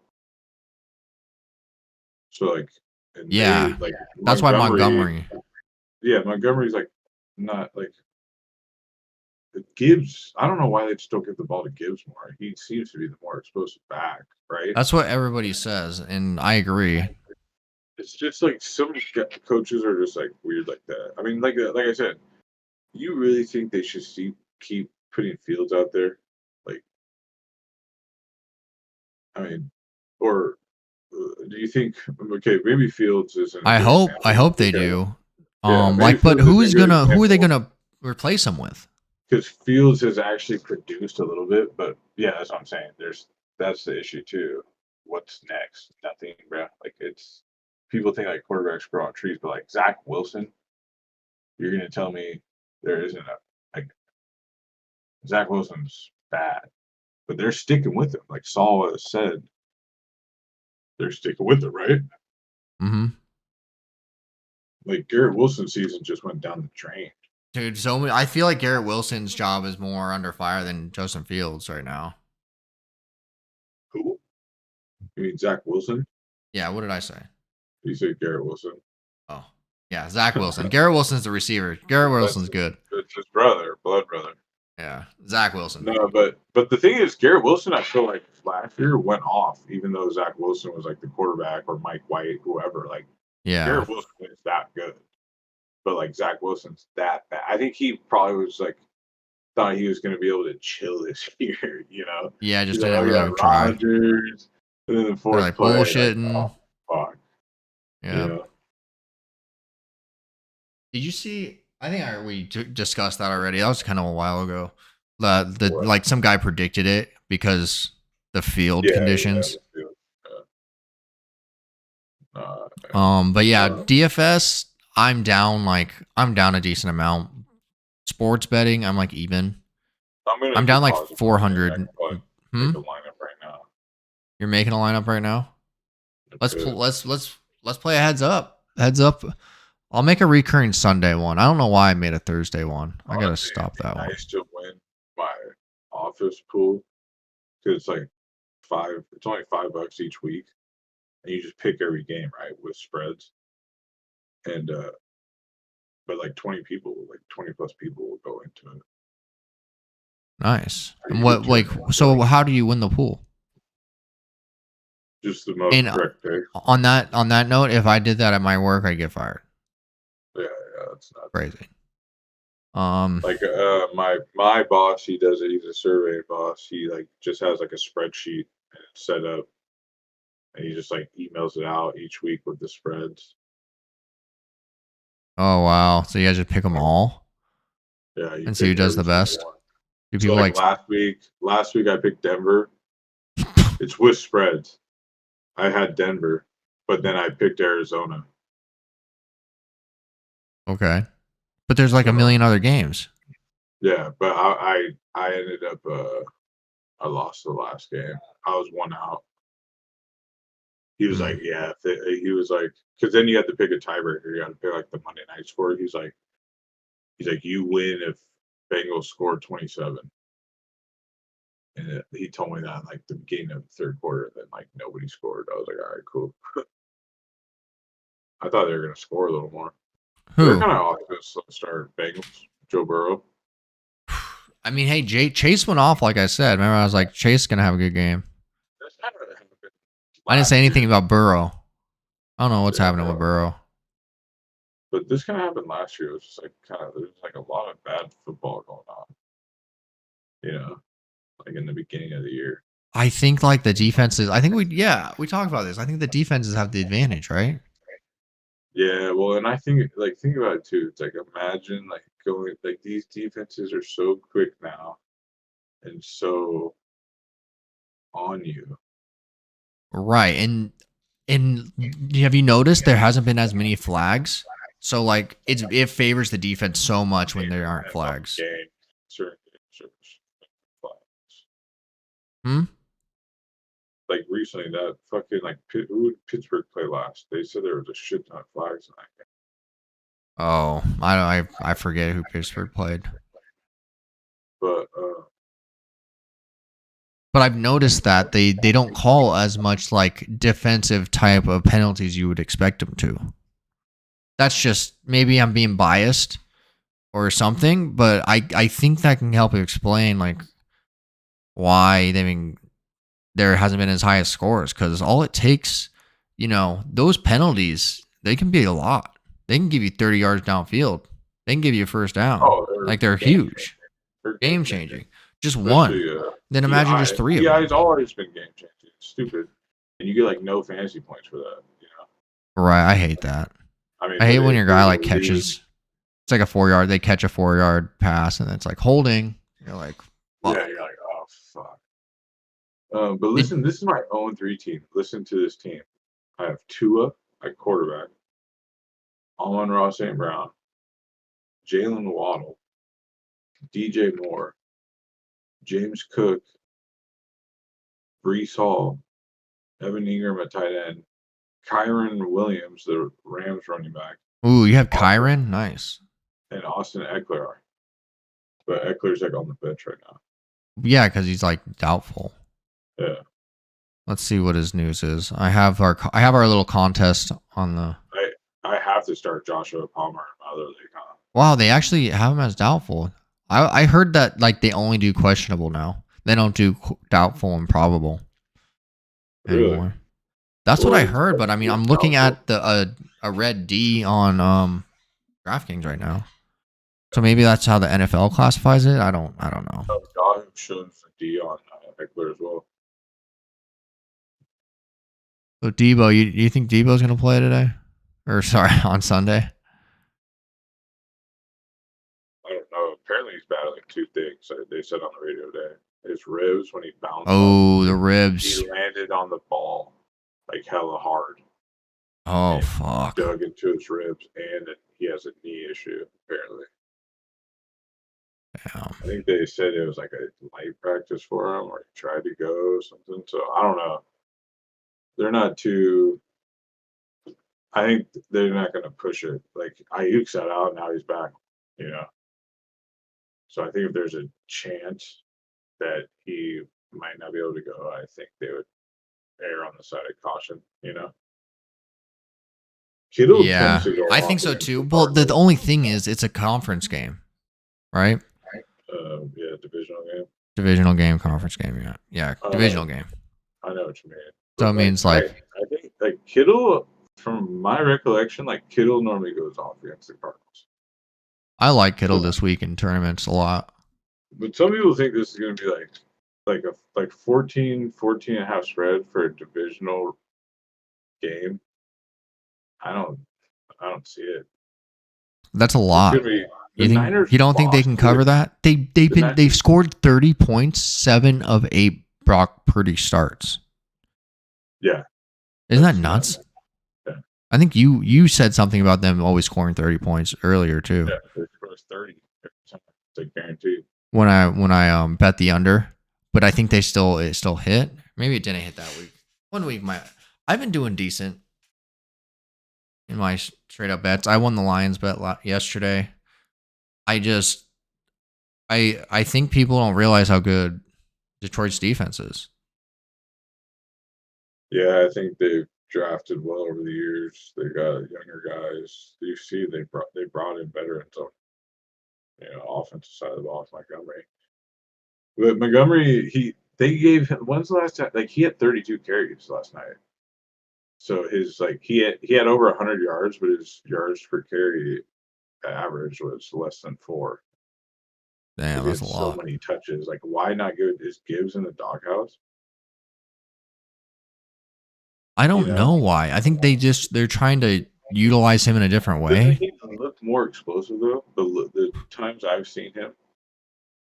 So like, and they Yeah, like that's why Montgomery. Montgomery. Yeah, Montgomery's like not like Gibbs. I don't know why they just don't give the ball to Gibbs more. He seems to be the more explosive back, right? That's what everybody says, and I agree. It's just like some coaches are just like weird like that. I mean, like I said, you really think they should keep putting Fields out there? Like, I mean, or do you think okay, maybe Fields isn't a I good hope I example hope they because do. yeah, maybe Like, but Fields isn't a good who are they example gonna replace him with? because Fields has actually produced a little bit, but yeah, that's what I'm saying. That's the issue too. What's next? Nothing, bro. Like it's people think like quarterbacks grow on trees, but like Zach Wilson, you're gonna tell me there isn't a like Zach Wilson's bad, but they're sticking with him. Like Saul has said, they're sticking with it, right? Mm-hmm. Like Garrett Wilson's season just went down the drain. Dude, I feel like Garrett Wilson's job is more under fire than Justin Fields right now. Who? You mean Zach Wilson? Yeah, what did I say? You said Garrett Wilson. Oh, yeah, Zach Wilson. Garrett Wilson's the receiver. Garrett That's Wilson's good. that's his brother, blood brother. Yeah, Zach Wilson. No, but the thing is, Garrett Wilson, I feel like last year went off, even though Zach Wilson was like the quarterback or Mike White, whoever. Like Yeah, Garrett Wilson is that good, but like Zach Wilson's that bad. I think he probably was like thought he was going to be able to chill this year. You know, yeah, just he's like, didn't oh yeah, really try. Rodgers, and then the They're fourth like play, like, bullshitting. oh fuck, you Yeah. know. Did you see? I think we discussed that already. That was kind of a while ago. The What? like some guy predicted it because the field Yeah, conditions. yeah, But yeah, uh, DFS. I'm down. Like I'm down a decent amount. Sports betting. I'm like even. I'm down like 400. I can probably make a lineup right now. You're making a lineup right now. Let's Good. let's play a heads up. Heads up. I'll make a recurring Sunday one. I don't know why I made a Thursday one. I gotta Honestly, stop that one. Nice to win my office pool because it's like it's only $5 each week, and you just pick every game right with spreads, and but like 20 people, like 20 plus people will go into it. Nice. Or And you what could like turn it so? like How do you win the pool? just the most And correct pick. on that note, if I did that at my work, I'd get fired. Yeah, that's not Crazy. like my boss. He does it. He's a survey boss. He like just has like a spreadsheet and it's set up, and he just like emails it out each week with the spreads. Oh wow. So you guys just pick them all, Yeah, you and see who pick does the every single best. one. Do So people like like? last week I picked Denver. It's with spreads. I had Denver, but then I picked Arizona. Okay, but there's like a So million other games. yeah, but I ended up I lost the last game. I was one out. He was Hmm. like, yeah, he was like, because then you had to pick a tiebreaker. You had to pick like the Monday night score. He's like, you win if Bengals score 27. And he told me that in like the beginning of the third quarter, then like nobody scored. I was like, all right, cool. I thought they were gonna score a little more. They're Who? kind of off to a slow start. Bengals, Joe Burrow. I mean, hey, Chase went off. Like I said, remember I was like, Chase is gonna have a good game. That's kind of happened I didn't say last anything year. about Burrow. I don't know what's Yeah, happening with Burrow. but this kind of happened last year. It was just like there's like a lot of bad football going on. You know, like in the beginning of the year. I think like the defenses. I think we talked about this. I think the defenses have the advantage, right? Yeah, well, and I think think about it too. It's like imagine like going like these defenses are so quick now and so on you. Right. And have you noticed there hasn't been as many flags? So like it favors the defense so much when there aren't flags. Game, certain games are flags. Hmm. Like recently, that fucking like who did Pittsburgh play last? They said there was a shit ton of flags in that game. Oh, I forget who Pittsburgh played. But But I've noticed that they don't call as much like defensive type of penalties you would expect them to. That's just maybe I'm being biased or something, but I think that can help explain like why there hasn't been as high as scores, because all it takes, those penalties, they can be a lot. They can give you 30 yards downfield. They can give you a first down. Oh, Like they're game huge, changing. They're game game changing. changing. Just one. Especially Then imagine just three of them. PI's always been game changing. It's stupid, and you get like no fantasy points for that. Right, I hate that. I mean, I hate but when it- your guy it like would catches. It's like a 4 yard. They catch a 4 yard pass, and it's like holding. You're like, fuck. Yeah, you're like, oh fuck. But listen, this is my own 3 team. Listen to this team. I have Tua at quarterback, Amon-Ra St. Brown, Jalen Waddle, DJ Moore, James Cook, Brees Hall, Evan Ingram at tight end, Kyron Williams, the Rams running back, Ooh, you have Kyron? Nice. and Austin Eckler. But Eckler's like on the bench right now. Yeah, because he's like doubtful. Yeah. Let's see what his news is. I have our little contest on the. I have to start Joshua Palmer in my other league, huh? Wow, they actually have him as doubtful. I heard that like they only do questionable now. They don't do doubtful and probable Really? anymore. That's what I Well, heard, but I mean, I'm looking at the a red D on DraftKings right now. So maybe that's how the NFL classifies it. I don't know. Yahoo shows the D on Eckler as well. So Debo, you think Debo's gonna play today, or sorry, on Sunday? I don't know. Apparently, he's battling 2 things. They said on the radio today. His ribs when he bounced. Oh, the off, ribs. he landed on the ball like hella hard. Oh and fuck. Dug into his ribs, and he has a knee issue apparently. Damn. I think they said it was like a light practice for him, or he tried to go or something. So I don't know. They're not too. I think they're not going to push it. Like Ayuk sat out, now he's back. So I think if there's a chance that he might not be able to go, I think they would err on the side of caution. Kittle Yeah, tends to go I off think so against too. the Well, the Cardinals. only thing is, it's a conference game, right? Yeah, divisional game. Divisional game, conference game. Yeah, divisional game. I know what you mean. So But, it means like, I think like Kittle, from my recollection, like Kittle normally goes off against the Cardinals. I like Kittle this week in tournaments a lot. But some people think this is going to be like 14 and a half spread for a divisional game. I don't see it. That's a It's lot. gonna be, the You Niners don't think they lost can to cover the- that? They've Niners- scored 30 points, 7 of 8 Brock Purdy starts. Yeah. Isn't that nuts? Yeah. I think you said something about them always scoring 30 points earlier too. Yeah, they score 30 every time. It's like guaranteed. When I bet the under, but I think it still hit. Maybe it didn't hit that week. One week I've been doing decent in my straight up bets. I won the Lions bet yesterday. I think people don't realize how good Detroit's defense is. Yeah, I think they've drafted well over the years. They got younger guys. You see, they brought in veterans on, offensive side of the ball with Montgomery. But Montgomery, they gave him. When's the last time? Like he had 32 carries last night. So his he had over 100 yards, but his yards per carry average was less than 4. Damn, He that's a had lot. So many touches. Like, why not give is Gibbs in the doghouse? I don't know why. I think they're trying to utilize him in a different way. Doesn't he look more explosive though? The times I've seen him.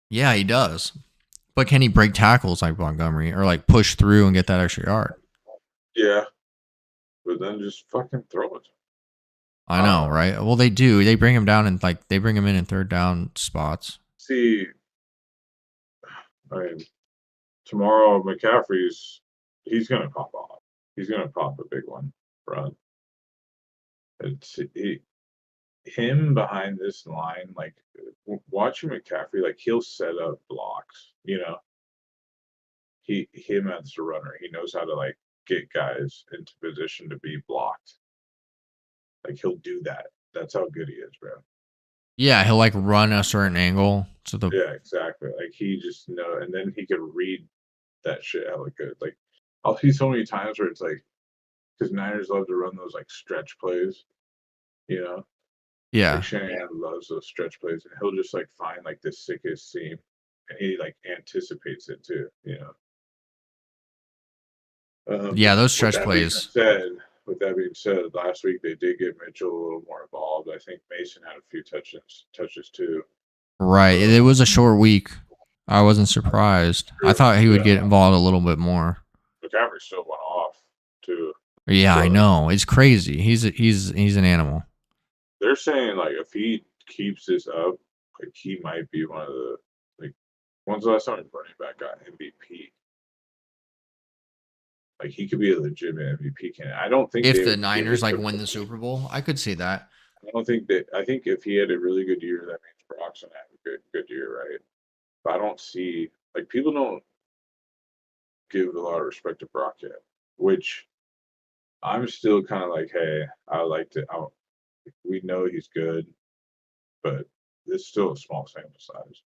Yeah, he does. But can he break tackles like Montgomery or like push through and get that extra yard? Yeah, but then just fucking throw it. I know, right? Well, they do. They bring him down and they bring him in third down spots. See, I mean, tomorrow McCaffrey's he's gonna pop off. He's gonna pop a big one run. It's him behind this line, like watching McCaffrey, like he'll set up blocks. him as a runner, he knows how to like get guys into position to be blocked. Like he'll do that. That's how good he is, bro. Yeah, he'll like run a certain angle. So the Yeah, exactly. Like he just know, and then he could read that shit hella good. Like I'll see so many times where it's like, because Niners love to run those like stretch plays, you know. Like yeah. Shanahan loves those stretch plays, and he'll just like find like the sickest seam, and he like anticipates it too, you know. Yeah, those With stretch that being plays. said, last week they did get Mitchell a little more involved. I think Mason had a few touches too. Right. It was a short week. I wasn't surprised. I thought he would Yeah, get involved a little bit more. McCaffrey still went off too. Yeah, I But know. It's crazy. He's an animal. they're saying like if he keeps this up, like he might be one of the like. When's the last time a running back got MVP? Like he could be a legitimate MVP candidate. I don't think If they the would give Niners it like to. win the Super Bowl, I could see that. I don't think that. I think if he had a really good year, that means Brock's gonna have a good year, right? But I don't see like people don't give a lot of respect to Brock yet, which I'm still kind of like, hey, I like to. We know he's good, but it's still a small sample size,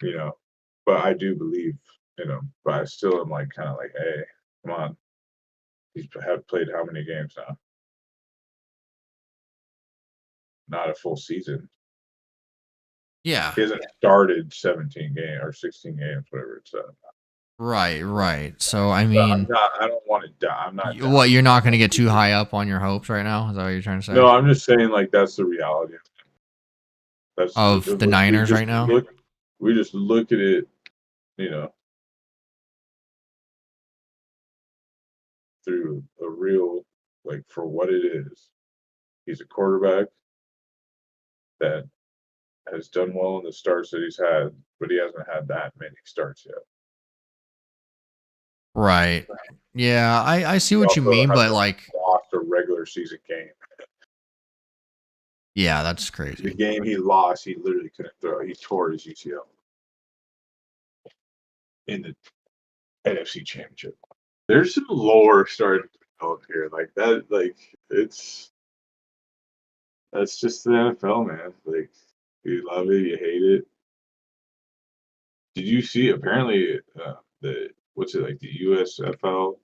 you know. But I do believe in him. But I still am like kind of like, hey, come on, he's have played how many games now? Not a full season. Yeah. He hasn't started 17 games or 16 games, whatever it's. Right, right. So I But I'm mean, not. I don't want to die. I'm not down. what, you're not going to get too high up on your hopes right now? Is that what you're trying to No, say? I'm just saying like that's the reality. That's Of the Niners right now? we just look at it, you know, through a real like for what it is. He's a quarterback that has done well in the starts that he's had, but he hasn't had that many starts yet. Right. Yeah, I see He what you also mean, but hasn't like, lost a regular season game. yeah, that's The crazy. game he lost, he literally couldn't throw. He tore his UCL in the NFC Championship. There's some lore starting to develop here, like that. Like that's just the NFL, man. Like you love it, you hate it. Did you see? Apparently, the what's it like the USFL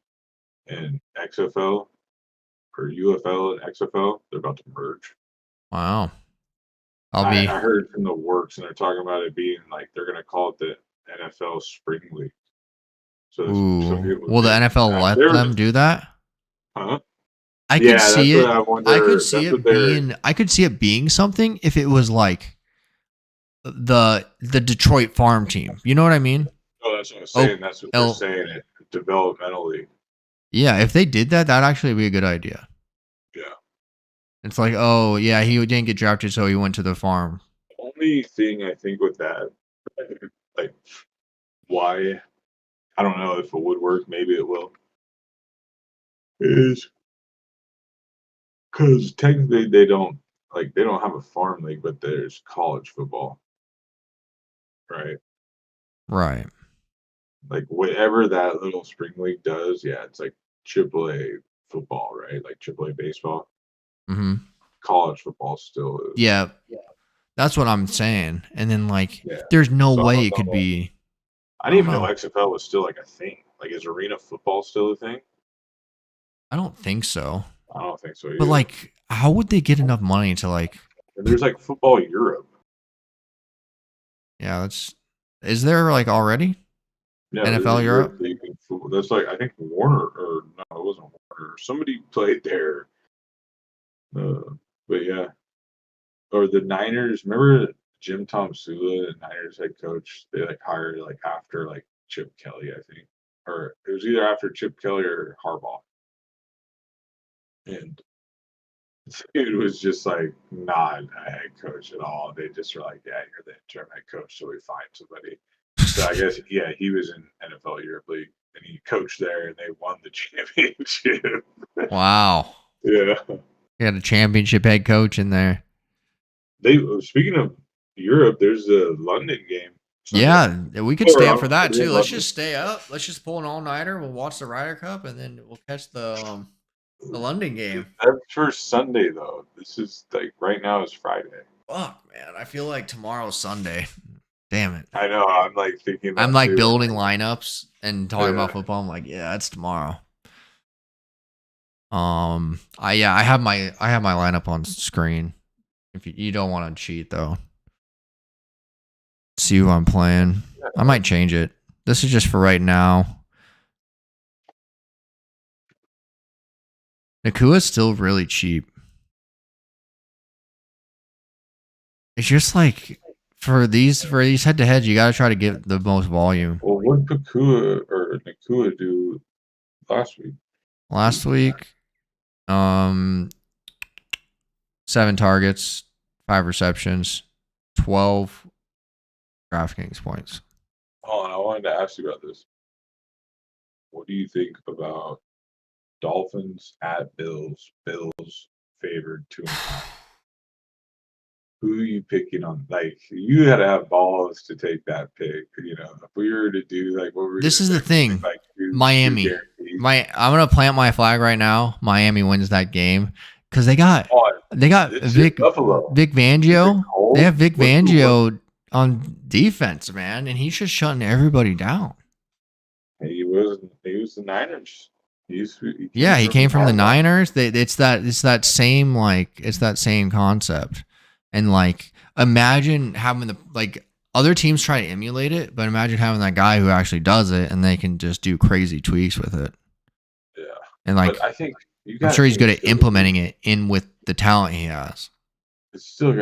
and XFL or UFL and XFL? They're about to merge. Wow. I heard from the works, and they're talking about it being like they're gonna call it the NFL Spring League. So some Ooh. people Will the think NFL that let they're, them do that? huh? I could Yeah, see that's what it. I wonder. That's what they're. I could see it being something if it was like the Detroit farm team. You know what I mean? Oh, that's what I'm Oh, saying. That's what they're saying. It developmentally. yeah, if they did that, that'd actually be a good idea. Yeah. It's like, oh yeah, he didn't get drafted, so he went to the farm. Only thing I think with that, like, why I don't know if it would work. Maybe it will. Is because technically they don't have a farm league, but there's college football, right? Right. Like whatever that little spring league does, yeah, it's like AAA football, right? Like AAA baseball. Mm-hmm. College football still is. Yeah, that's what I'm saying. And then like, Yeah. there's no So way it could be. I didn't even know know. XFL was still like a thing. Like, is arena football still a thing? I don't think so. I don't think so either. But like, how would they get enough money to like? And there's like football Europe. Yeah, is there like already? Yeah, NFL Europe? That's like I think Warner or no, it wasn't Warner. Somebody played there. But yeah, or the Niners. Remember Jim Tom Sula, the Niners head coach? They like hired like after like Chip Kelly, I think, or it was either after Chip Kelly or Harbaugh. And it was just like not a head coach at all. They just were like, yeah, you're the interim head coach, so we find somebody. So I guess yeah, he was in NFL Europe League and he coached there and they won the championship. Wow. Yeah. You had a championship head coach in there. They speaking of Europe, there's a London game Sunday. Yeah, we could stay up for Or that I'll too. Let's love just stay up. Let's just pull an all-nighter. We'll watch the Ryder Cup and then we'll catch the London game. That's for Sunday though. This is like right now is Friday. Fuck, man. I feel like tomorrow's Sunday. Damn it. I know. I'm like thinking. I'm that like too. building lineups and talking Yeah. about football. I'm like, yeah, it's tomorrow. I have my lineup on screen. If you don't want to cheat though, see who I'm playing. I might change it. This is just for right now. Nakua's still really cheap. It's just like for these head to heads, you gotta try to get the most volume. Well, what did Nakua do last week? Last week, 7 targets, 5 receptions, 12 DraftKings points. Oh, and I wanted to ask you about this. What do you think about Dolphins at Bills? Bills favored 2.5. Who are you picking on? Like, you had to have balls to take that pick. You know, if we were to do like what we're This is the thing. like Miami. I'm gonna plant my flag right now. Miami wins that game because they got Vic Fangio. They have Vic Fangio on defense, man, and he's just shutting everybody down. He was the Niners. He came from the Niners. It's that same concept. And like, imagine having other teams try to emulate it, but imagine having that guy who actually does it, and they can just do crazy tweaks with it. Yeah, and like, I think I'm sure he's good at implementing it in with the talent he has. You still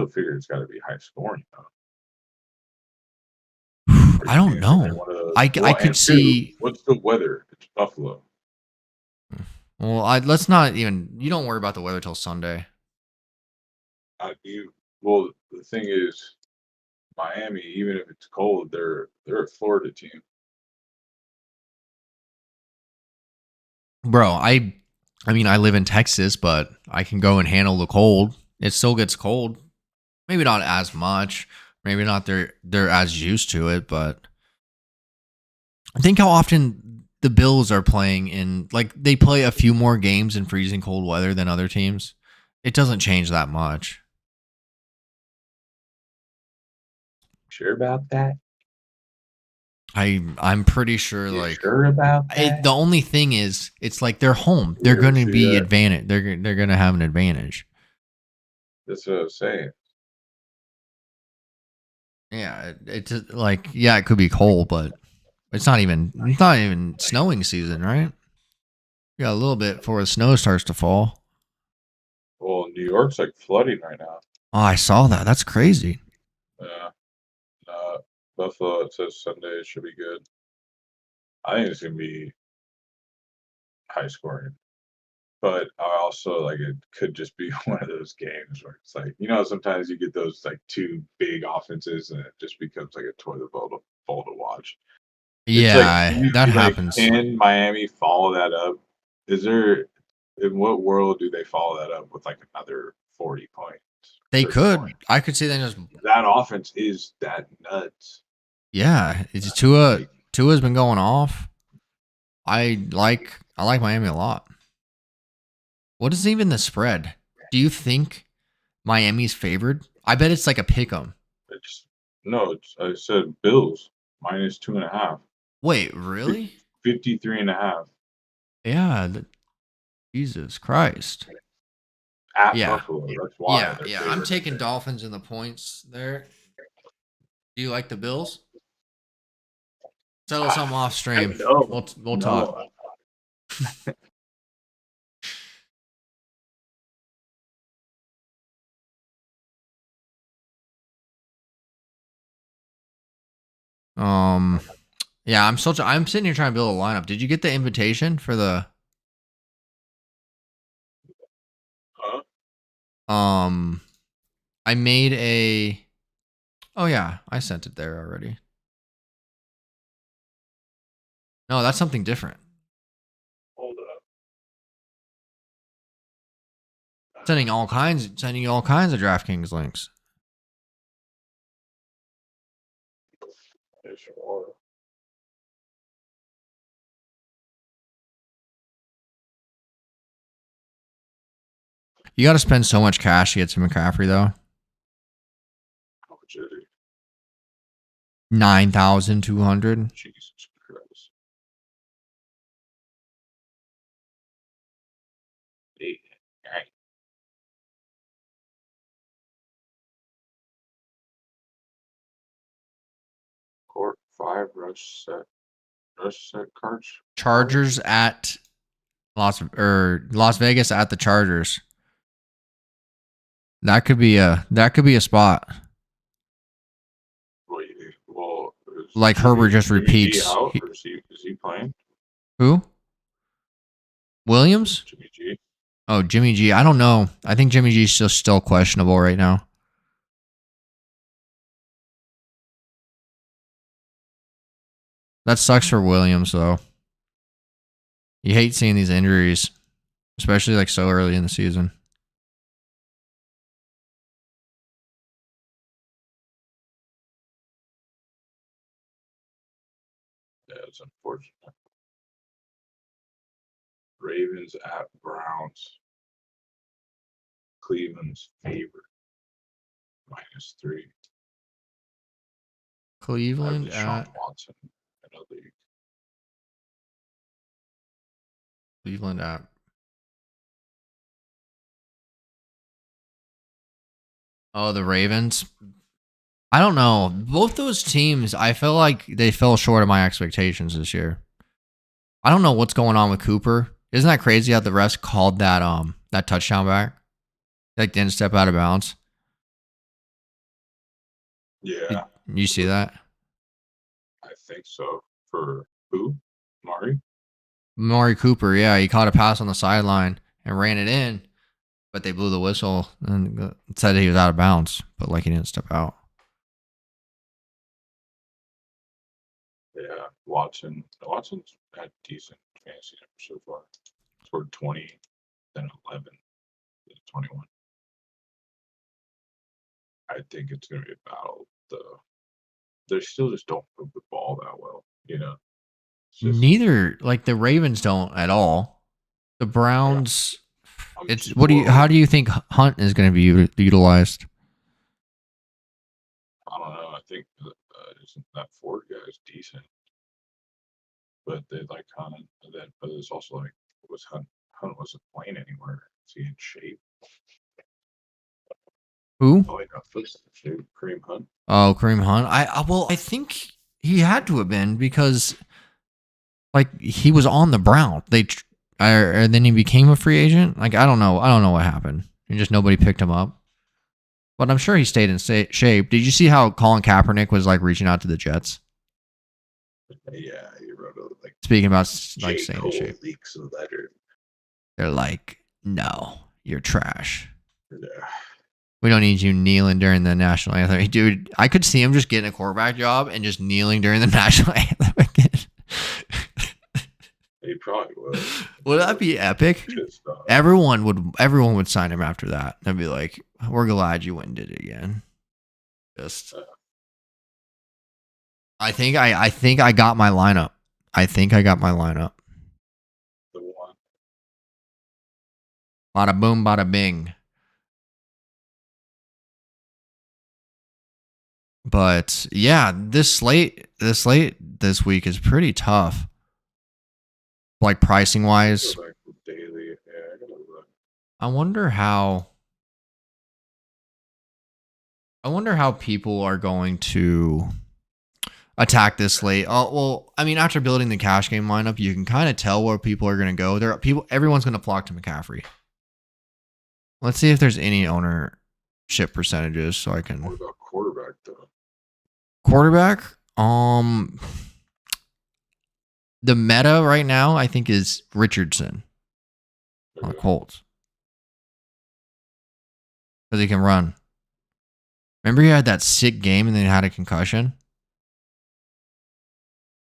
figure it's got to be high scoring though. I don't know. I could see. What's the weather? It's Buffalo. Well, let's not even. You don't worry about the weather till Sunday. Well, the thing is, Miami, even if it's cold, they're a Florida team. Bro, I mean, I live in Texas, but I can go and handle the cold. It still gets cold. Maybe not as much. Maybe not they're as used to it, but I think how often the Bills are playing in, like, they play a few more games in freezing cold weather than other teams. It doesn't change that much. Sure about that? I'm pretty sure. You like, sure about that? the only thing is, it's like they're home. They're going to be advantage. They're going to have an advantage. That's what I was saying. Yeah, it's like, yeah, it could be cold, but it's not even snowing season, right? You got a little bit before the snow starts to fall. Well, New York's like flooding right now. Oh, I saw that. That's crazy. Yeah. Buffalo, it says Sunday. It should be good. I think it's gonna be high scoring, but I also like it could just be one of those games where it's like, sometimes you get those like two big offenses and it just becomes like a toilet bowl to watch. Yeah, that happens. Can Miami follow that up? In what world do they follow that up with like another 40 points? They could. I could see them just. That offense is that nuts. Yeah, it's Tua. Tua's been going off. I like Miami a lot. What is even the spread? Do you think Miami's favored? I bet it's like a pick 'em. I said Bills minus 2.5. Wait, really? 53.5. Yeah. Jesus Christ. At Buffalo. That's why. Yeah. I'm taking Dolphins in the points there. Do you like the Bills? Settle something off stream. We'll talk. Yeah, I'm sitting here trying to build a lineup. Did you get the invitation for the? Huh? I made a. Oh yeah, I sent it there already. No, that's something different. Hold up. Sending you all kinds of DraftKings links. fish or You got to spend so much cash to get to McCaffrey though. how much is it? 9,200. Jesus Christ. Hey, hey. Court 5 rush set cards. Chargers at Las Vegas at the Chargers. That could be a spot. Wait, well, Like Herbert just Jimmy G repeats. out, or is he playing? Who? Williams? Jimmy G. Oh, Jimmy G. I don't know. I think Jimmy G is still questionable right now. That sucks for Williams though. You hate seeing these injuries, especially like so early in the season. Yeah, it's unfortunate. Ravens at Browns. Cleveland's favorite. -3. Cleveland Deshaun at Watson in a league. Cleveland at. Oh, the Ravens. I don't know. Both those teams, I feel like they fell short of my expectations this year. I don't know what's going on with Cooper. Isn't that crazy how the refs called that touchdown back? Like didn't step out of bounds. Yeah, You see that? I think so. For who? Mari? Maury Cooper, yeah, he caught a pass on the sideline and ran it in, but they blew the whistle and said he was out of bounds, but like he didn't step out. Yeah, Watson. Watson's had decent fantasy numbers so far. Scored 20, then 11, then 21. I think it's going to be a battle. They still just don't move the ball that well, you know? Just, Neither, like the Ravens don't at all. The Browns, it's how how do you think Hunt is going to be utilized? I don't know. I think that Ford guy is decent, but they like Hunt. But it's also like, was Hunt wasn't playing anywhere. Is he in shape? Who? Oh, he got foot shape. Kareem Hunt. Oh, Kareem Hunt. I think he had to have been because like he was on the Brown. And then he became a free agent. Like I don't know what happened. And just nobody picked him up. But I'm sure he stayed in shape. Did you see how Colin Kaepernick was like reaching out to the Jets? Yeah, he wrote a like. Speaking about like J. staying Cole in shape. leaks a letter. They're like, no, you're trash. Yeah. We don't need you kneeling during the national anthem. Dude, I could see him just getting a quarterback job and just kneeling during the national anthem again. He probably would. Would that be epic? Everyone would sign him after that. They'd be like, we're glad you went and did it again. Just I think I got my lineup. The one. Bada boom, bada bing. But yeah, this slate this week is pretty tough. Like pricing wise. Daily. Yeah, I gotta look. I wonder how people are going to attack this slate. Oh well, I mean, after building the cash game lineup, you can kind of tell where people are going to go. Everyone's going to flock to McCaffrey. Let's see if there's any ownership percentages, so I can. What about quarterback though? Quarterback, the meta right now, I think, is Richardson on the Colts because he can run. Remember, he had that sick game and then he had a concussion.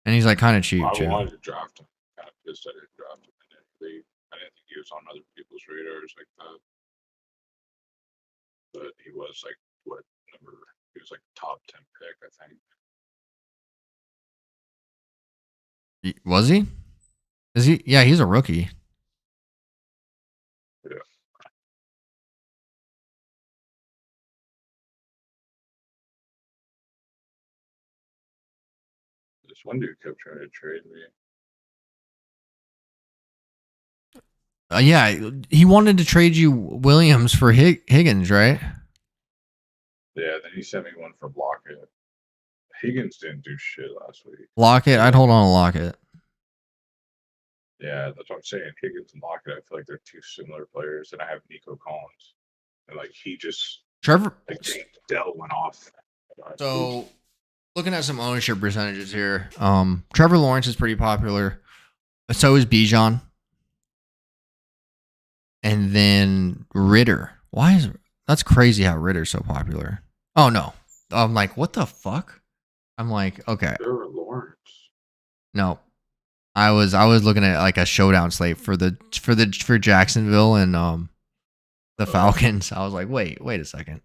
And he's like kind of cheap too. I wanted to draft him. Kind of pissed I didn't draft him. I didn't think he was on other people's radars like that. But he was like what number? He was like top 10 pick, I think. Was he? Is he? Yeah, he's a rookie. Yeah. This one dude kept trying to trade me. Yeah, he wanted to trade you Williams for Higgins, right? Yeah, then he sent me one for Lockett. Higgins didn't do shit last week. Lockett, I'd hold on to Lockett. Yeah, that's what I'm saying. Higgins and Lockett, I feel like they're two similar players, and I have Nico Collins, and like he just Trevor. like James Dell went off. So, looking at some ownership percentages here, Trevor Lawrence is pretty popular. So is Bijan. And then Ritter. That's crazy how Ritter's so popular. Oh no. I'm like, what the fuck? I'm like, okay. Trevor Lawrence. No. I was looking at like a showdown slate for Jacksonville and the Falcons. I was like, wait a second.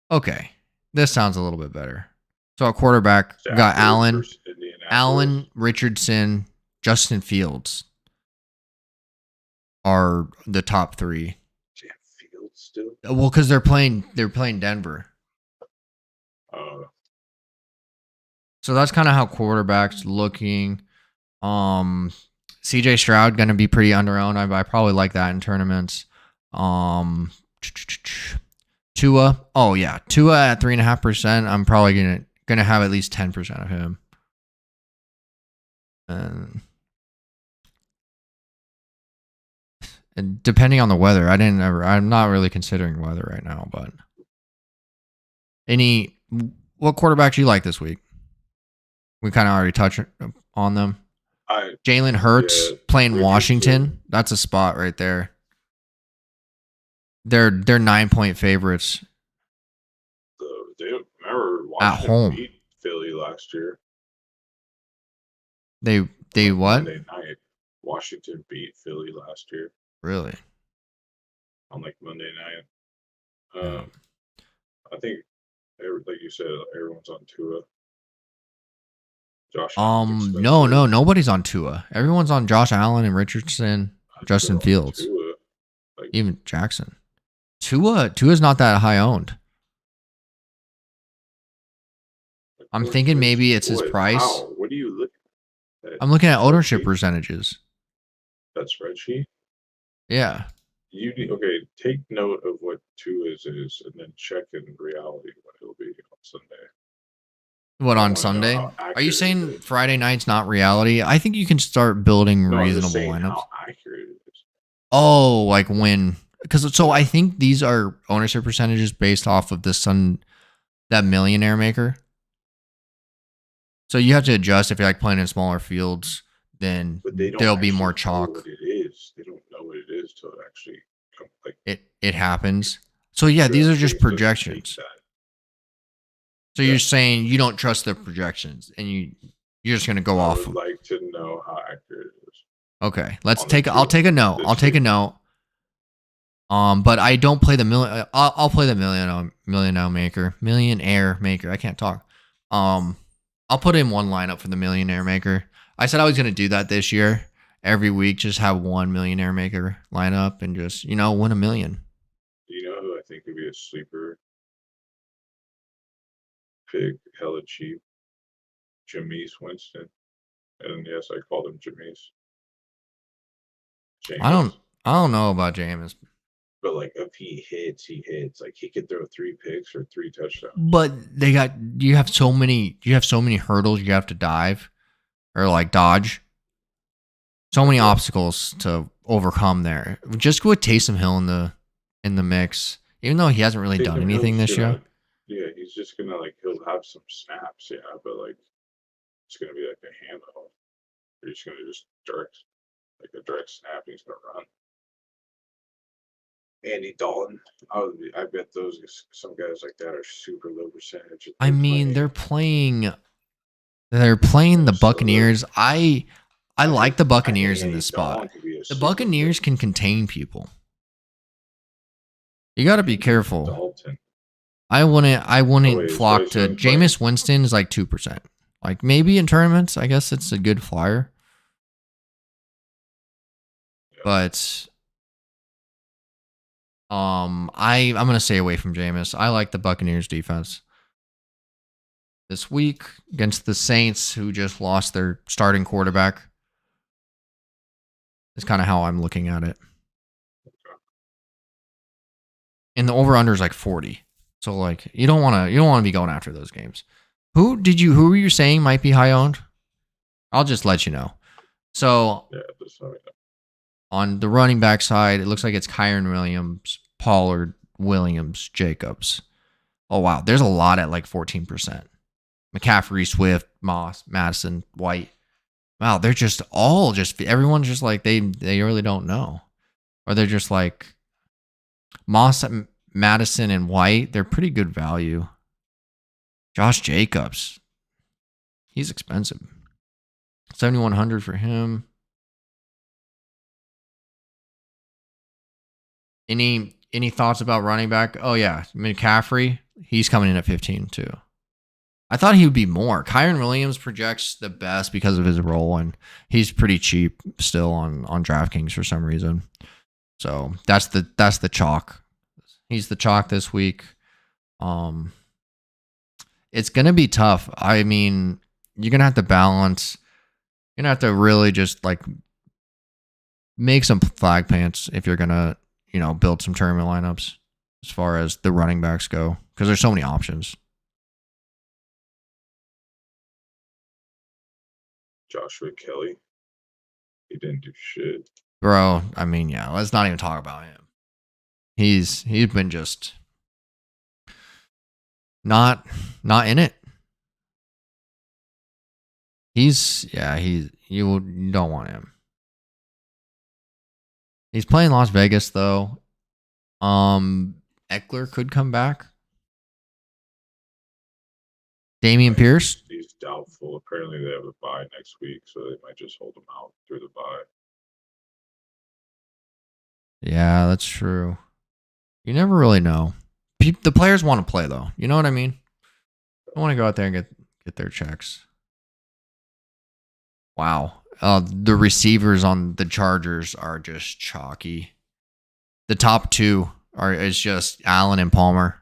Okay. This sounds a little bit better. So at quarterback, we got Allen, Richardson, Justin Fields are the top three. Damn, Fields still? Well, because they're playing Denver. So that's kind of how quarterback's looking. CJ Stroud gonna be pretty underowned. I probably like that in tournaments. Tua. Oh yeah, Tua at 3.5%. I'm probably gonna have at least 10% of him. And depending on the weather, I'm not really considering weather right now, but what quarterbacks you like this week? We kind of already touched on them. Jalen Hurts playing Washington. That's a spot right there. They're 9-point favorites. They remember Washington at home beat Philly last year. They what? Monday night, Washington beat Philly last year. Really? On like Monday night. I think, like you said, everyone's on Tua. Josh Allen. No, nobody's on Tua. Everyone's on Josh Allen and Richardson, Justin Fields, even Jackson. Tua's not that high owned. I'm thinking maybe it's his price. How? What do you look at? I'm looking at ownership percentages. That spreadsheet? Yeah. Okay, take note of what Tua's is and then check in reality what it'll be on Sunday. What, on Sunday? Are you saying Friday night's not reality? I think you can start building reasonable lineups. How accurate it is. Oh, like when? So I think these are ownership percentages based off of that millionaire maker. So you have to adjust if you're like playing in smaller fields. Then there'll be more chalk. What it is. They don't know what it is till it actually it happens. So yeah, these are just projections. So you're saying you don't trust the projections, and you're just gonna go off. I would like to know how accurate it is. Okay, I'll take a note. I'll take a note. But I don't play the million. I'll play the millionaire maker. I can't talk. I'll put in one lineup for the millionaire maker. I said I was gonna do that this year. Every week, just have one millionaire maker lineup and just win $1 million. Do you know who I think would be a sleeper pick? Hella cheap. Jameis Winston. And yes, I called him Jameis. I don't know about Jameis. But like if he hits. Like he could throw 3 picks or 3 touchdowns. But you have so many hurdles you have to dive or like dodge. So many obstacles to overcome there. Just with Taysom Hill in the mix, even though he hasn't really done anything this year. Yeah, he's just gonna he'll have some snaps, yeah, but it's gonna be like a handoff. You're just gonna a direct snap, and he's gonna run. Andy Dalton, I bet some guys like that are super low percentage. I mean, they're playing the Buccaneers. I like the Buccaneers in this spot. The Buccaneers can contain people. You got to be careful. Dalton. I wouldn't flock to Jameis Winston is like 2%. Like maybe in tournaments, I guess it's a good flyer. But I'm gonna stay away from Jameis. I like the Buccaneers defense this week against the Saints, who just lost their starting quarterback. Is kind of how I'm looking at it. And the over under is like 40. So like you don't want to be going after those games. Who were you saying might be high owned? I'll just let you know. So on the running back side, it looks like it's Kyren Williams, Pollard, Williams, Jacobs. Oh wow, there's a lot at like 14%. McCaffrey, Swift, Moss, Madison, White. Wow, they're just all everyone's just like they really don't know. Or they're just like Moss, Madison, and White, they're pretty good value. Josh Jacobs, he's expensive. 7,100 for him. Any thoughts about running back? Oh yeah, McCaffrey, he's coming in at 15 too. I thought he would be more. Kyren Williams projects the best because of his role, and he's pretty cheap still on DraftKings for some reason. So that's the chalk. He's the chalk this week. It's gonna be tough. I mean, you're gonna have to balance. You're gonna have to really just like make some flag pants if you're gonna, build some tournament lineups as far as the running backs go, because there's so many options. Joshua Kelly, he didn't do shit, bro. I mean, yeah, let's not even talk about him. He's been just not in it. You don't want him. He's playing Las Vegas though. Eckler could come back. Dameon Pierce. He's doubtful. Apparently they have a bye next week, so they might just hold him out through the bye. Yeah, that's true. You never really know. The players want to play though. You know what I mean? I want to go out there and get their checks. Wow. The receivers on the Chargers are just chalky. The top two is just Allen and Palmer.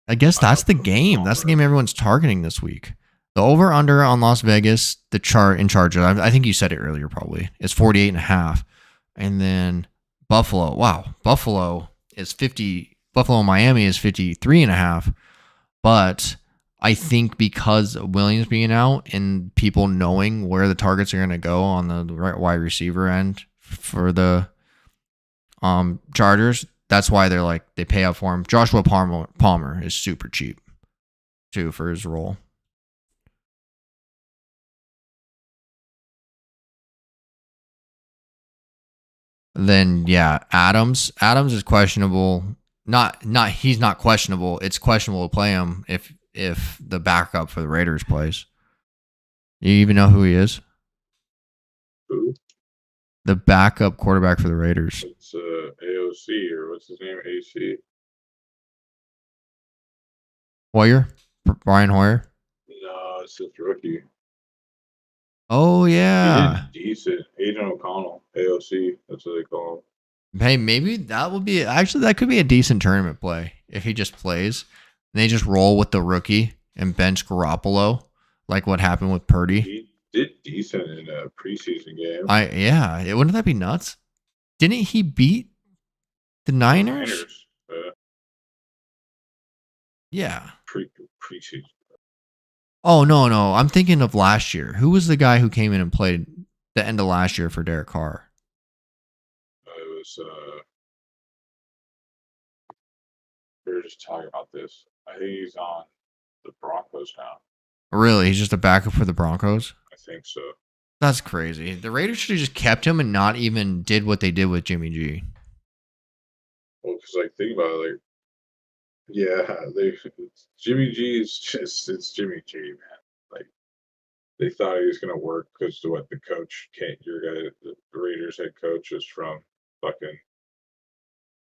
I guess that's the game. That's the game everyone's targeting this week. The over-under on Las Vegas, the chart in Chargers, I think you said it earlier probably, is 48.5. And then Buffalo, Buffalo is 50. Buffalo and Miami is 53.5. But I think because of Williams being out and people knowing where the targets are going to go on the right wide receiver end for the Chargers, that's why they pay up for him. Joshua Palmer is super cheap too for his role. Then yeah, Adams is questionable. He's not questionable. It's questionable to play him if the backup for the Raiders plays. You even know who he is? Who? The backup quarterback for the Raiders. It's AOC, or what's his name? AC. Hoyer? Brian Hoyer? No, it's his rookie. Oh yeah. He did decent. Aiden O'Connell, AOC. That's what they call him. Hey, maybe that could be a decent tournament play if he just plays and they just roll with the rookie and bench Garoppolo, like what happened with Purdy. He did decent in a preseason game. Wouldn't that be nuts? Didn't he beat the Niners? Yeah. Preseason. Oh no, I'm thinking of last year. Who was the guy who came in and played the end of last year for Derek Carr? It was. We were just talking about this. I think he's on the Broncos now. Really? He's just a backup for the Broncos? I think so. That's crazy. The Raiders should have just kept him and not even did what they did with Jimmy G. Well, because think about it, Jimmy G is just, it's Jimmy G, man. They thought he was gonna work because what the coach the Raiders head coach is from fucking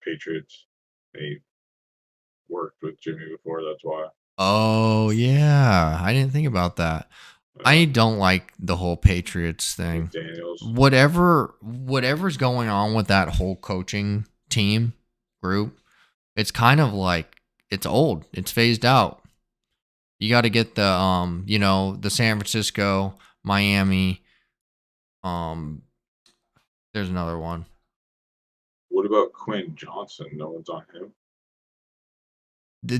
Patriots. And he worked with Jimmy before, that's why. Oh yeah, I didn't think about that. I don't like the whole Patriots thing. McDaniels. Whatever's going on with that whole coaching team group, it's kind of like it's old. It's phased out. You got to get the the San Francisco, Miami. There's another one. What about Quinn Johnson? No one's on him.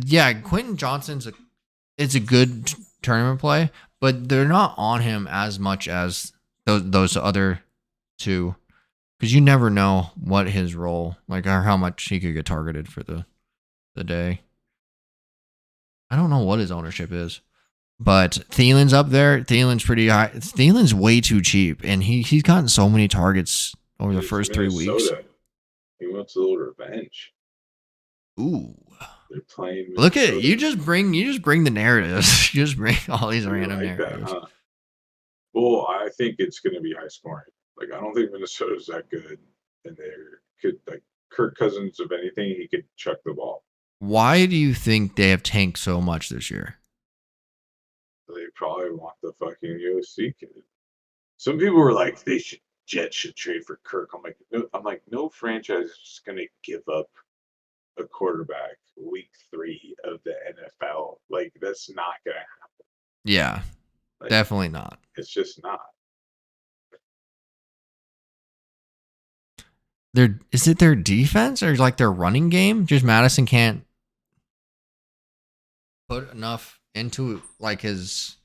Yeah, Quentin Johnson's it's a good tournament play, but they're not on him as much as those other two, because you never know what his role like or how much he could get targeted for the day. I don't know what his ownership is, but Thielen's up there. Thielen's pretty high. Thielen's way too cheap, and he's gotten so many targets over the It's first 3 weeks. Minnesota. He wants a little revenge. Ooh. They're playing. Look at Minnesota. you just bring the narratives. You just bring all these random like narratives. That, huh? Well, I think it's going to be high scoring. Like I don't think Minnesota's that good, and they could like Kirk Cousins. If anything, he could chuck the ball. Why do you think they have tanked so much this year? They probably want the fucking USC kid. Some people were like, Jets should trade for Kirk. I'm like, no franchise is just gonna give up a quarterback week 3 of the NFL. Like that's not gonna happen. Yeah, like, definitely not. It's just not. Is it their defense or like their running game? Just Madison can't put enough into like his.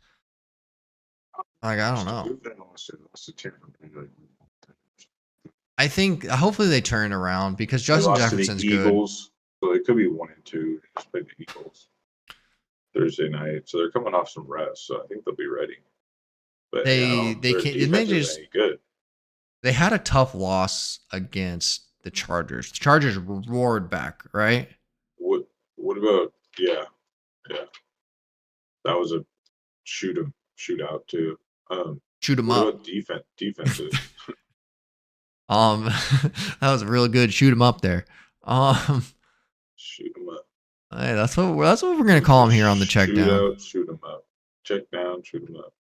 Like I don't know. I think hopefully they turn around because Justin Jefferson's good. Eagles, so it could be 1-2. They just played the Eagles Thursday night, so they're coming off some rest. So I think they'll be ready. But they can't. They had a tough loss against the Chargers. The Chargers roared back, right? What about yeah. That was a shootout too. Shoot 'em up. Defenses. That was really good. Shoot 'em up there. Shoot 'em up. Hey, that's what we're gonna call him here on the check down. Shoot 'em up. Check down. Shoot 'em up.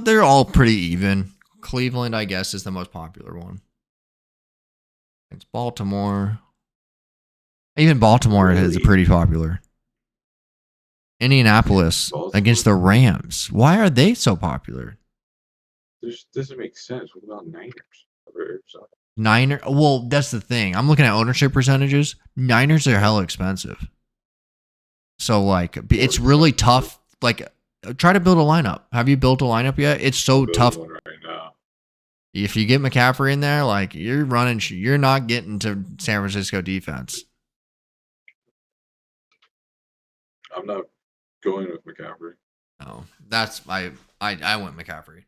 They're all pretty even. Cleveland, I guess, is the most popular one. It's Baltimore. Even Baltimore is pretty popular. Indianapolis against the Rams. Why are they so popular? This doesn't make sense. What about Niners? Well, that's the thing. I'm looking at ownership percentages. Niners are hella expensive. So, like, it's really tough. Like, try to build a lineup. Have you built a lineup yet? It's so tough. Right now. If you get McCaffrey in there, like, you're not getting to San Francisco defense. I'm not going with McCaffrey. No, that's I went McCaffrey.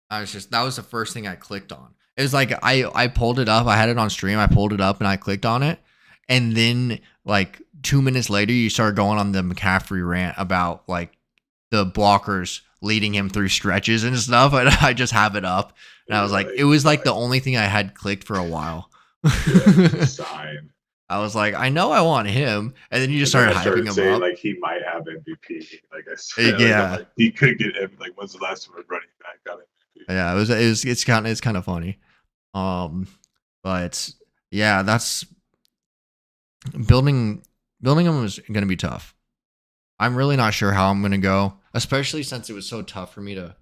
That was the first thing I clicked on. It was like I pulled it up. I had it on stream. I pulled it up and I clicked on it. And then like 2 minutes later, you started going on the McCaffrey rant about like the blockers leading him through stretches and stuff. And I just have it up. And I was like, it was like the only thing I had clicked for a while. Sign. I was like, I know I want him, and then you just started hyping him up. Like he might have MVP. Like I said, yeah, like, he could get him. Like when's the last time a running back got MVP? Yeah, it's kind of funny. But yeah, that's building them is going to be tough. I'm really not sure how I'm going to go, especially since it was so tough for me to.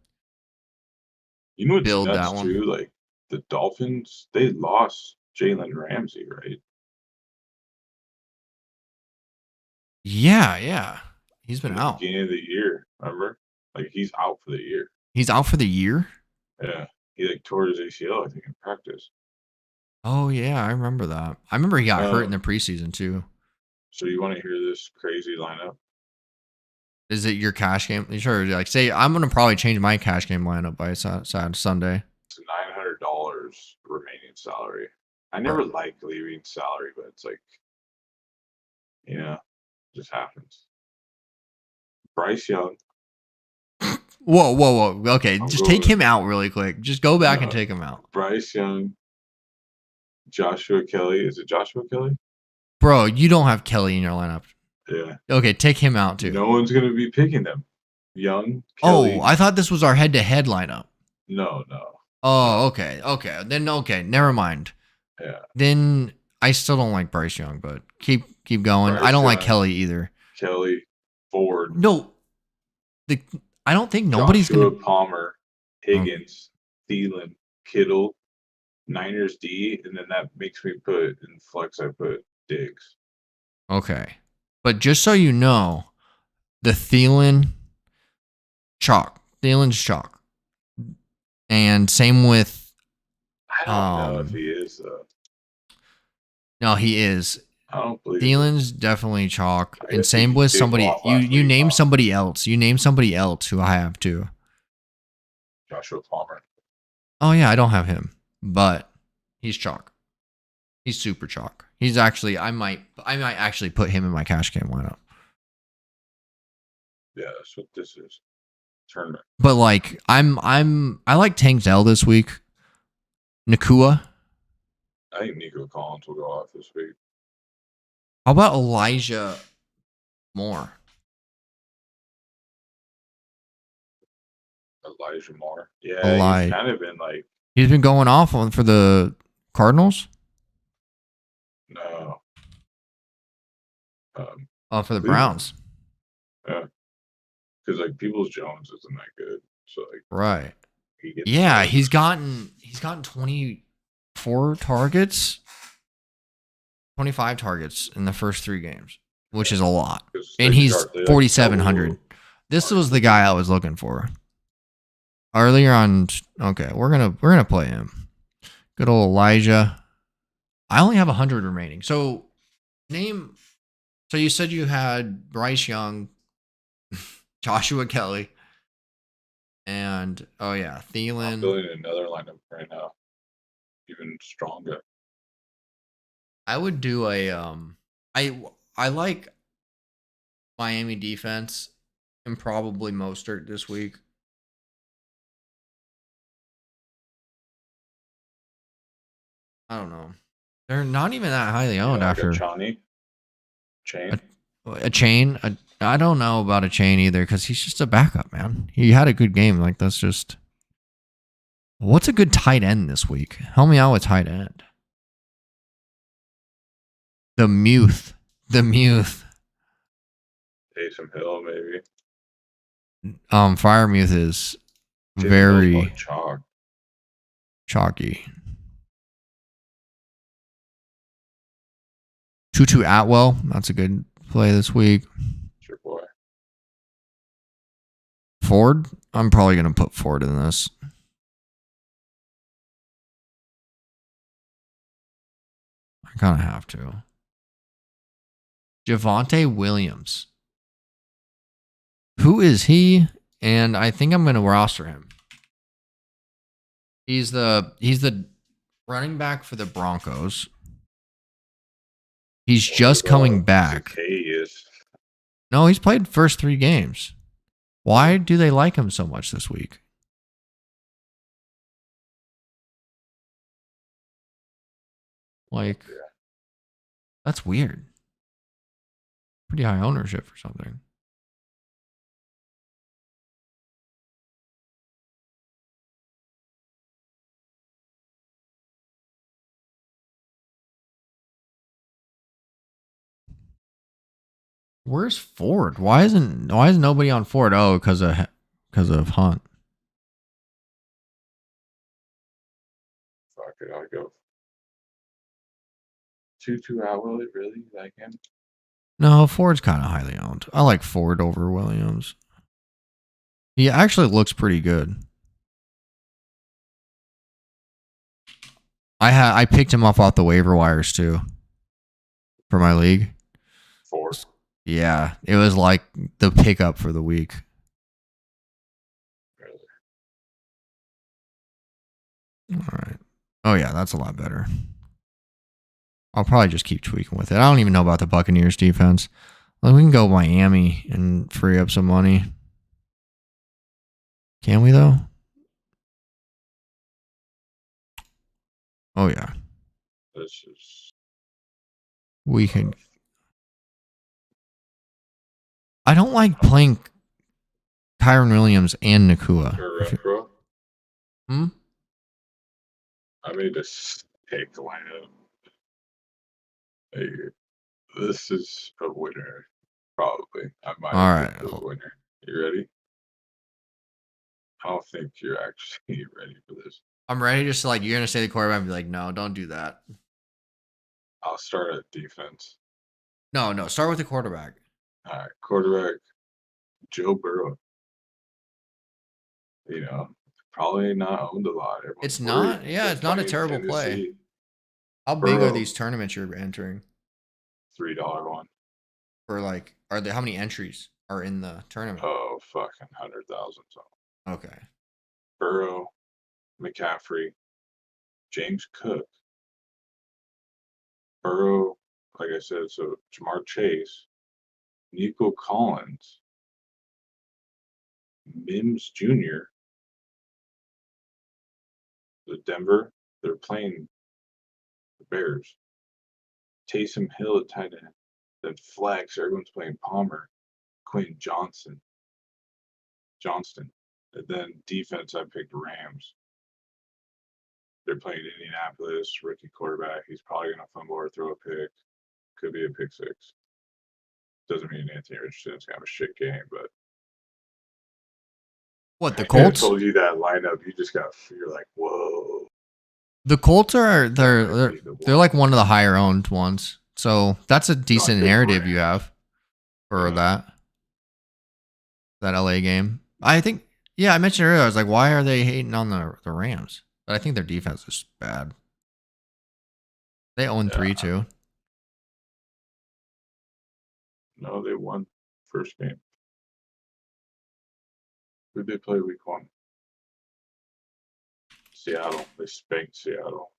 You know what's build nuts that one too? Like the Dolphins, they lost Jalen Ramsey, right? Yeah. He's been out. Beginning of the year, remember? Like he's out for the year. He's out for the year? Yeah. He like tore his ACL, I think, in practice. Oh yeah, I remember that. I remember he got hurt in the preseason too. So you want to hear this crazy lineup? Is it your cash game? Sure. Like say I'm gonna probably change my cash game lineup by Sunday. It's $900 remaining salary. I never like leaving salary, but it's like, just happens. Bryce Young. Whoa. Okay, just take him out really quick. Just go back and take him out. Bryce Young. Joshua Kelly. Is it Joshua Kelly? Bro, you don't have Kelly in your lineup. Yeah. Okay, take him out too. No one's gonna be picking them. Young Oh, Kelly. I thought this was our head-to-head lineup. No. Oh, okay. Then okay, never mind. Yeah. Then I still don't like Bryce Young, but keep going. I Bryce don't like Young, Kelly either. Kelly, Ford, No, I don't think nobody's Joshua gonna. Palmer, Higgins, Thielen, Kittle, Niners D, and then that makes me put in flex. I put Diggs. Okay, but just so you know, the Thielen chalk. Thielen's chalk, and same with. I don't know if he is though. No, he is. I don't believe it. Thielen's definitely chalk, I and guess same he with did somebody. go off You last you week, name huh? somebody else. You name somebody else who I have too. Joshua Palmer. Oh yeah, I don't have him, but he's chalk. He's super chalk. He's actually I might actually put him in my cash game lineup. Yeah, that's what this is. Tournament. But like I like Tank Dell this week. Nakua. I think Nico Collins will go off this week. How about Elijah Moore? Elijah Moore. Yeah, he's kind of been like He's been going off for the Cardinals. no. For the Browns. Yeah, because like Peoples Jones isn't that good. So like Right. he gets He's gotten 24 targets, 25 targets in the first 3 games, which is a lot. And he's 4,700. This was the guy I was looking for. Earlier on, okay, we're gonna play him. Good old Elijah. I only have 100 remaining. So name. So you said you had Bryce Young, Joshua Kelly, and oh yeah, Thielen. I'm building another lineup right now, even stronger. I would do a I like Miami defense and probably Mostert this week. I don't know. They're not even that highly owned like after a chain. A chain. I don't know about a chain either because he's just a backup, man. He had a good game. Like that's just. What's a good tight end this week? Help me out with tight end. The Muth. Taysom Hill, maybe. Firemuth is very chalky. Tutu Atwell, that's a good play this week. It's your boy. Ford, I'm probably going to put Ford in this. I kind of have to. Javonte Williams. Who is he? And I think I'm going to roster him. He's the running back for the Broncos. He's just coming back. No, he's played first 3 games. Why do they like him so much this week? Like, that's weird. Pretty high ownership for something. Where's Ford? Why is nobody on Ford? Oh, because of Hunt. Fuck it, I'll go. Tutu Atwell, really like him? No, Ford's kind of highly owned. I like Ford over Williams. He actually looks pretty good. I picked him up off the waiver wires too for my league. Ford. Yeah, it was like the pickup for the week. Really? All right. Oh yeah, that's a lot better. I'll probably just keep tweaking with it. I don't even know about the Buccaneers defense. Well, we can go Miami and free up some money. Can we though? Oh yeah. This is. We can. I don't like playing Kyron Williams and Nakua. Or Renfro. Hmm? I made a sick lineup. Hey, this is a winner, probably. I might All have right. picked a winner. You ready? I don't think you're actually ready for this. I'm ready. Just like you're gonna say the quarterback and be like, no, don't do that. I'll start at defense. No. Start with the quarterback. All right, quarterback Joe Burrow. You know, probably not owned a lot. Everyone's It's worried not. Yeah, they're it's not a playing terrible play. Tennessee. How big are Burrow, these tournaments you're entering? $3 one. For like, are there how many entries are in the tournament? Oh, fucking 100,000. Okay. Burrow, McCaffrey, James Cook, Burrow, like I said, so Jamar Chase, Nico Collins, Mims Jr., the Denver, they're playing the Bears. Taysom Hill at tight end. Then flex, everyone's playing Palmer, Quinn Johnston. And then defense, I picked Rams. They're playing Indianapolis, rookie quarterback. He's probably going to fumble or throw a pick. Could be a pick six. Doesn't mean Anthony Richardson's going to have a shit game, but What, the I Colts? told you that lineup. You just got, you're like, whoa. The Colts are That might be the they're one. like one of the higher owned ones. So that's a decent good narrative brand. you have for Yeah. that LA game. I think I mentioned earlier, I was like, why are they hating on the Rams? But I think their defense is bad. They own 3 too. No, they won first game. Who did they play week one? Seattle. They spanked Seattle.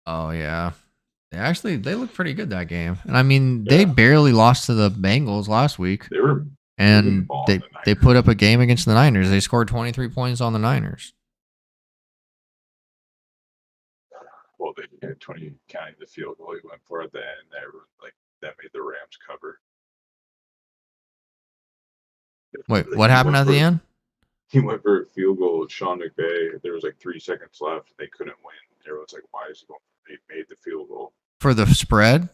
Oh yeah. They looked pretty good that game. And I mean, they Yeah. barely lost to the Bengals last week. They were And ball they the they put up a game against the Niners. They scored 23 points on the Niners. well, they had 20 counting the field goal he went for at the end. That made the Rams cover. Wait, Like, what he happened went at the for- end? He went for a field goal with Sean McVay. There was like 3 seconds left. They couldn't win. Everyone's like, why is he going? They made the field goal For the spread?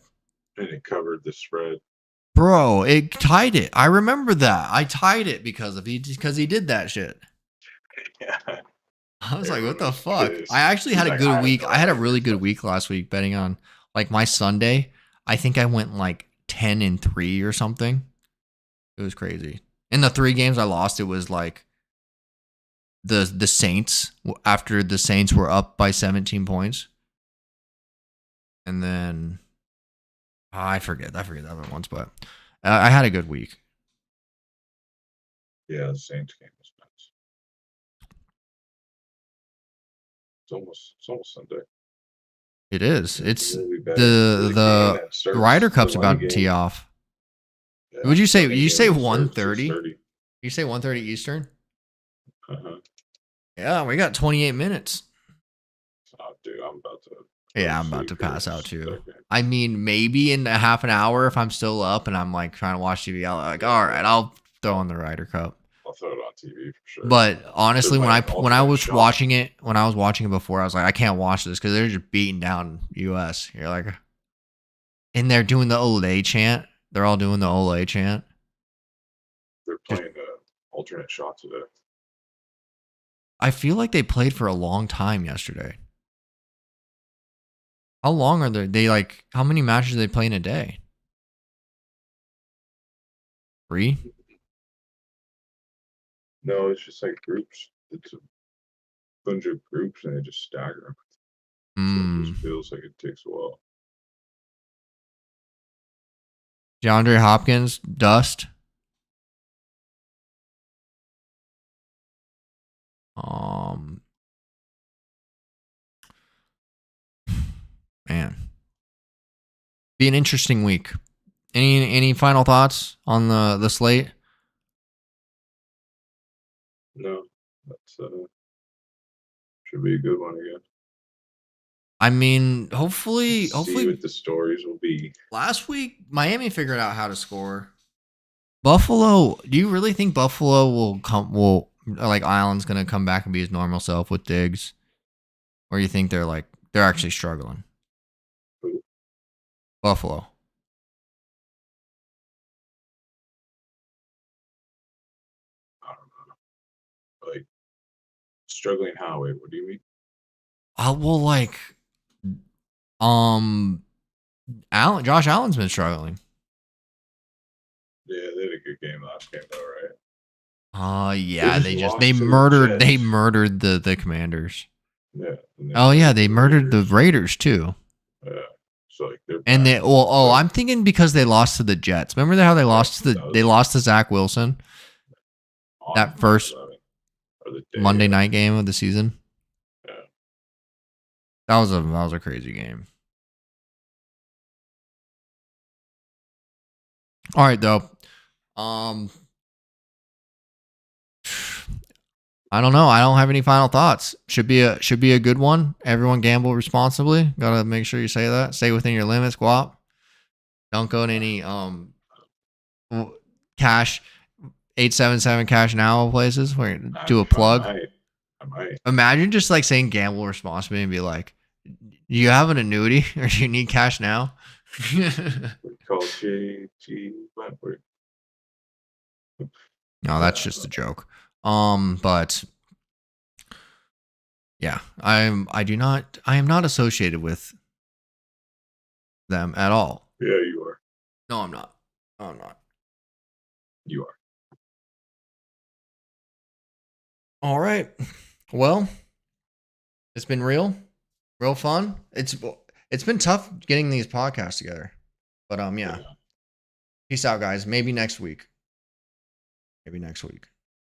and it covered the spread. Bro, it tied it. I remember that. I tied it because he did that shit. Yeah. I was like, what the Everyone was fuck? pissed. I actually had He's a like, good I have week. no I had a idea. really good week last week betting on like my Sunday. I think I went like 10-3 or something. It was crazy. In the 3 games I lost, it was like the Saints after the Saints were up by 17 points. And then I forget the other ones, but I had a good week. Yeah, the Saints game was nuts. It's almost Sunday. It is. It's really bad. the game that starts Ryder Cup's the about money to tee game. off. Yeah, Would you say money you game say starts 1:30? 6:30. You say 1:30 Eastern? Uh-huh. Yeah, we got 28 minutes. Oh, dude, I'm about to. Yeah, I'm about to sleep here pass in a out too. second. I mean, maybe in a half an hour if I'm still up and I'm like trying to watch TV, I'll like, all right, I'll throw on the Ryder Cup. I'll throw it on TV for sure. But honestly, when I playing when I alternate was shot. watching it before, I was like, I can't watch this because they're just beating down US. You're like, and they're doing the Olay chant. They're all doing the Olay chant. They're playing alternate shot today. I feel like they played for a long time yesterday. How long are they like? How many matches do they play in a day? 3? No, it's just like groups. It's a bunch of groups and they just stagger them. So it just feels like it takes a while. DeAndre Hopkins, dust. Man, be an interesting week. Any final thoughts on the slate? No, that's should be a good one again. I mean, hopefully, See what the stories will be. last week Miami figured out how to score. Buffalo. Do you really think Buffalo will like Allen's gonna come back and be his normal self with Diggs, or you think they're actually struggling? Buffalo. I don't know. Like struggling how? Wait, what do you mean? Well, like, Josh Allen's been struggling. Yeah, they had a good game last game though, right? Yeah, They just lost they to the murdered Jets. the Commanders. Yeah. And Oh yeah, they the murdered the Raiders too. Yeah. So like they're And back. I'm thinking because they lost to the Jets. Remember how they lost they lost to Zach Wilson On that first 11, or the day Monday of. night game of the season. Yeah. That was a crazy game. All right, though. I don't know. I don't have any final thoughts. Should be a good one. Everyone gamble responsibly. Gotta make sure you say that. Stay within your limits, Guap. Don't go to any cash 877 cash now places where do a plug. I might. Imagine just like saying gamble responsibly and be like, do you have an annuity or do you need cash now? Call JG Wentworth. No, that's just a joke. But yeah, I am not associated with them at all. Yeah, you are. No, I'm not. No, I'm not. You are. All right. Well, it's been real fun. It's been tough getting these podcasts together. But yeah. Peace out, guys. Maybe next week.